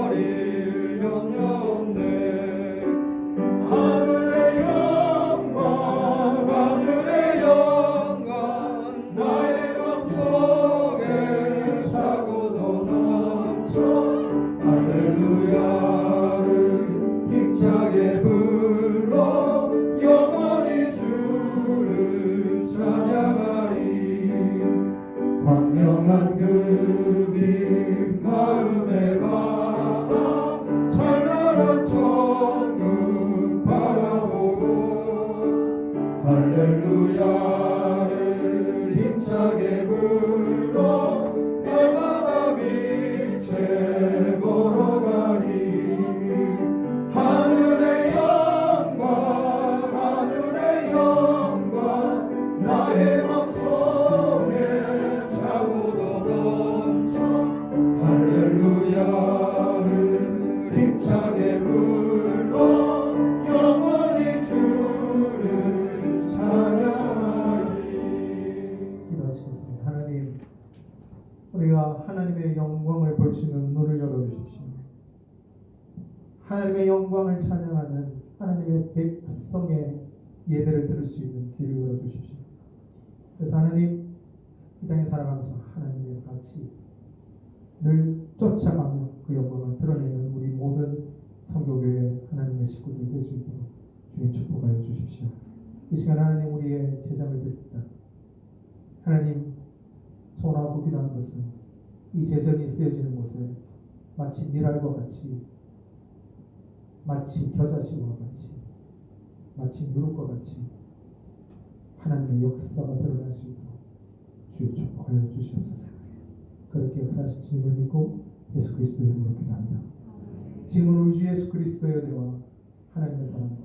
잃어버릴 염려 없네. 하늘의 영광 나의 맘속에 차고도 넘쳐 할렐루야를 힘차게 불러 영원히 주를 찬양하리. 광명한 그 빛 마음에 받아 찬란한 천국 바라보고 할렐루야를 힘차게 불러 날마다 빛에 걸어가리. 하늘의 영광 백성의 예배를 들을 수 있는 길을 열어주십시오. 그래서 하나님, 이 땅에 살아가면서 하나님의 가치를 쫓아가며 그 영광을 드러내는 우리 모든 성교교회 하나님의 식구들 될 수 있도록 주님 축복하여 주십시오. 이 시간 하나님, 우리의 제장을 드립니다. 하나님, 소나고 기도하는 것은 이 제전이 쓰여지는 곳에 마치 미랄과 같이, 마치 겨자씨와 같이, 마치 누룩과 같이 하나님의 역사가 드러날 수 있도록 주여 축복하여 주시옵소서. 그렇게 역사하신 주님을 믿고 예수 그리스도의 이름으로 기도합니다. 지금은 우리 주 예수 그리스도의 은혜와 하나님의 사랑과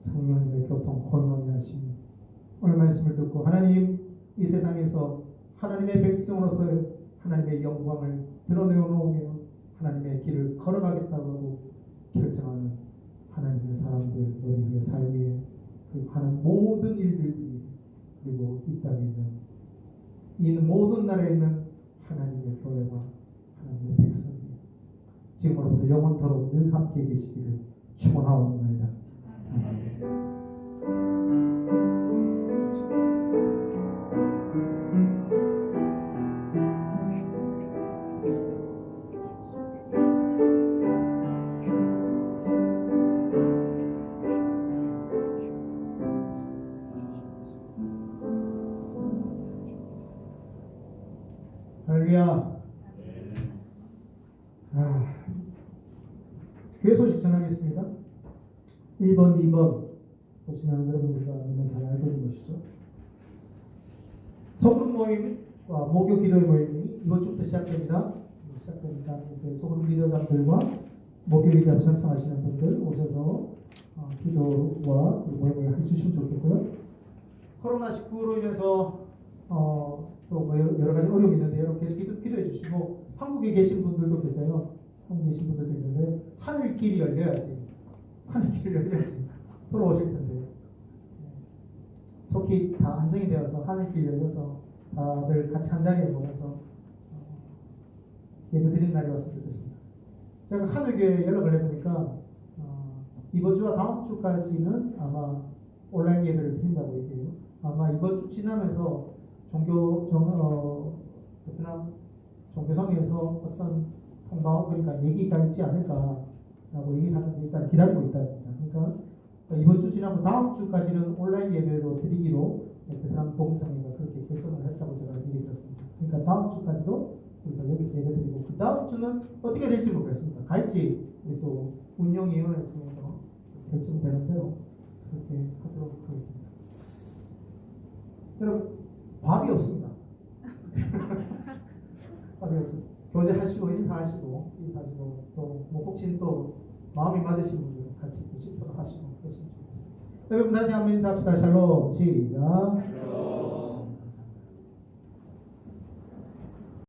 성령님의 교통 공동이 하심이 오늘 말씀을 듣고 하나님, 이 세상에서 하나님의 백성으로서 하나님의 영광을 드러내오며 하나님의 길을 걸어가겠다고 하고 결정하는 하나님의 사람들, 우리의 삶 위에 그리고 하는 모든 일들이, 그리고 이 땅에 있는 이 모든 나라에 있는 하나님의 교회와 하나님의 백성이 지금으로부터 영원토록 늘 함께 계시기를 축원하옵나이다. 할렐루야. 교회 소식 전하겠습니다. 1번, 2번 보시면 여러분들과 잘 알고 있는 것이죠. 소그룹 모임과 목요 기도의 모임이 이번 주부터 시작됩니다. 이제 소그룹 리더장들과 목요 기도에 참석하시는 분들 오셔서 기도와 모임을 해주시면 좋겠고요. 코로나19로 인해서 또 여러 가지 어려움이 있는데 여러분 계속 기도해 주시고, 한국에 계신 분들도 계세요. 한국에 계신 분들도 있는데 하늘길이 열려야지, 하늘길이 열려야지 돌아오실 텐데 속히 다 안정이 되어서 하늘길이 열려서 다들 같이 한 자리에 모여서 예배 드리는 날이 왔으면 좋겠습니다. 제가 하늘교회에 연락을 해보니까 이번 주와 다음 주까지는 아마 온라인 예배를 드린다고 얘기해요. 아마 이번 주 지나면서 베트남 종교성에서 어떤 통방, 그러니까 얘기가 있지 않을까라고 얘기하는데 일단 기다리고 있답니다. 그러니까 이번 주 지나고 다음 주까지는 온라인 예배로 드리기로 베트남 봉성회가 그렇게 결정을 했다고 제가 얘기 들었습니다. 그러니까 다음 주까지도 우리가 여기서 예배 드리고, 그 다음 주는 어떻게 될지 모르겠습니다. 갈지 우리 또 운영위원회를 통해서 결정되는 대로 그렇게 하도록 하겠습니다. 여러분, 밥이 없습니다. 밥이 없습니다. 교제하시고 인사하시고 또 뭐 혹시 또 마음이 맞으신 분들은 같이 또 식사를 하시고 그러시면 좋겠습니다. 여러분 다시 한번 인사합시다. 샬롬. 시작.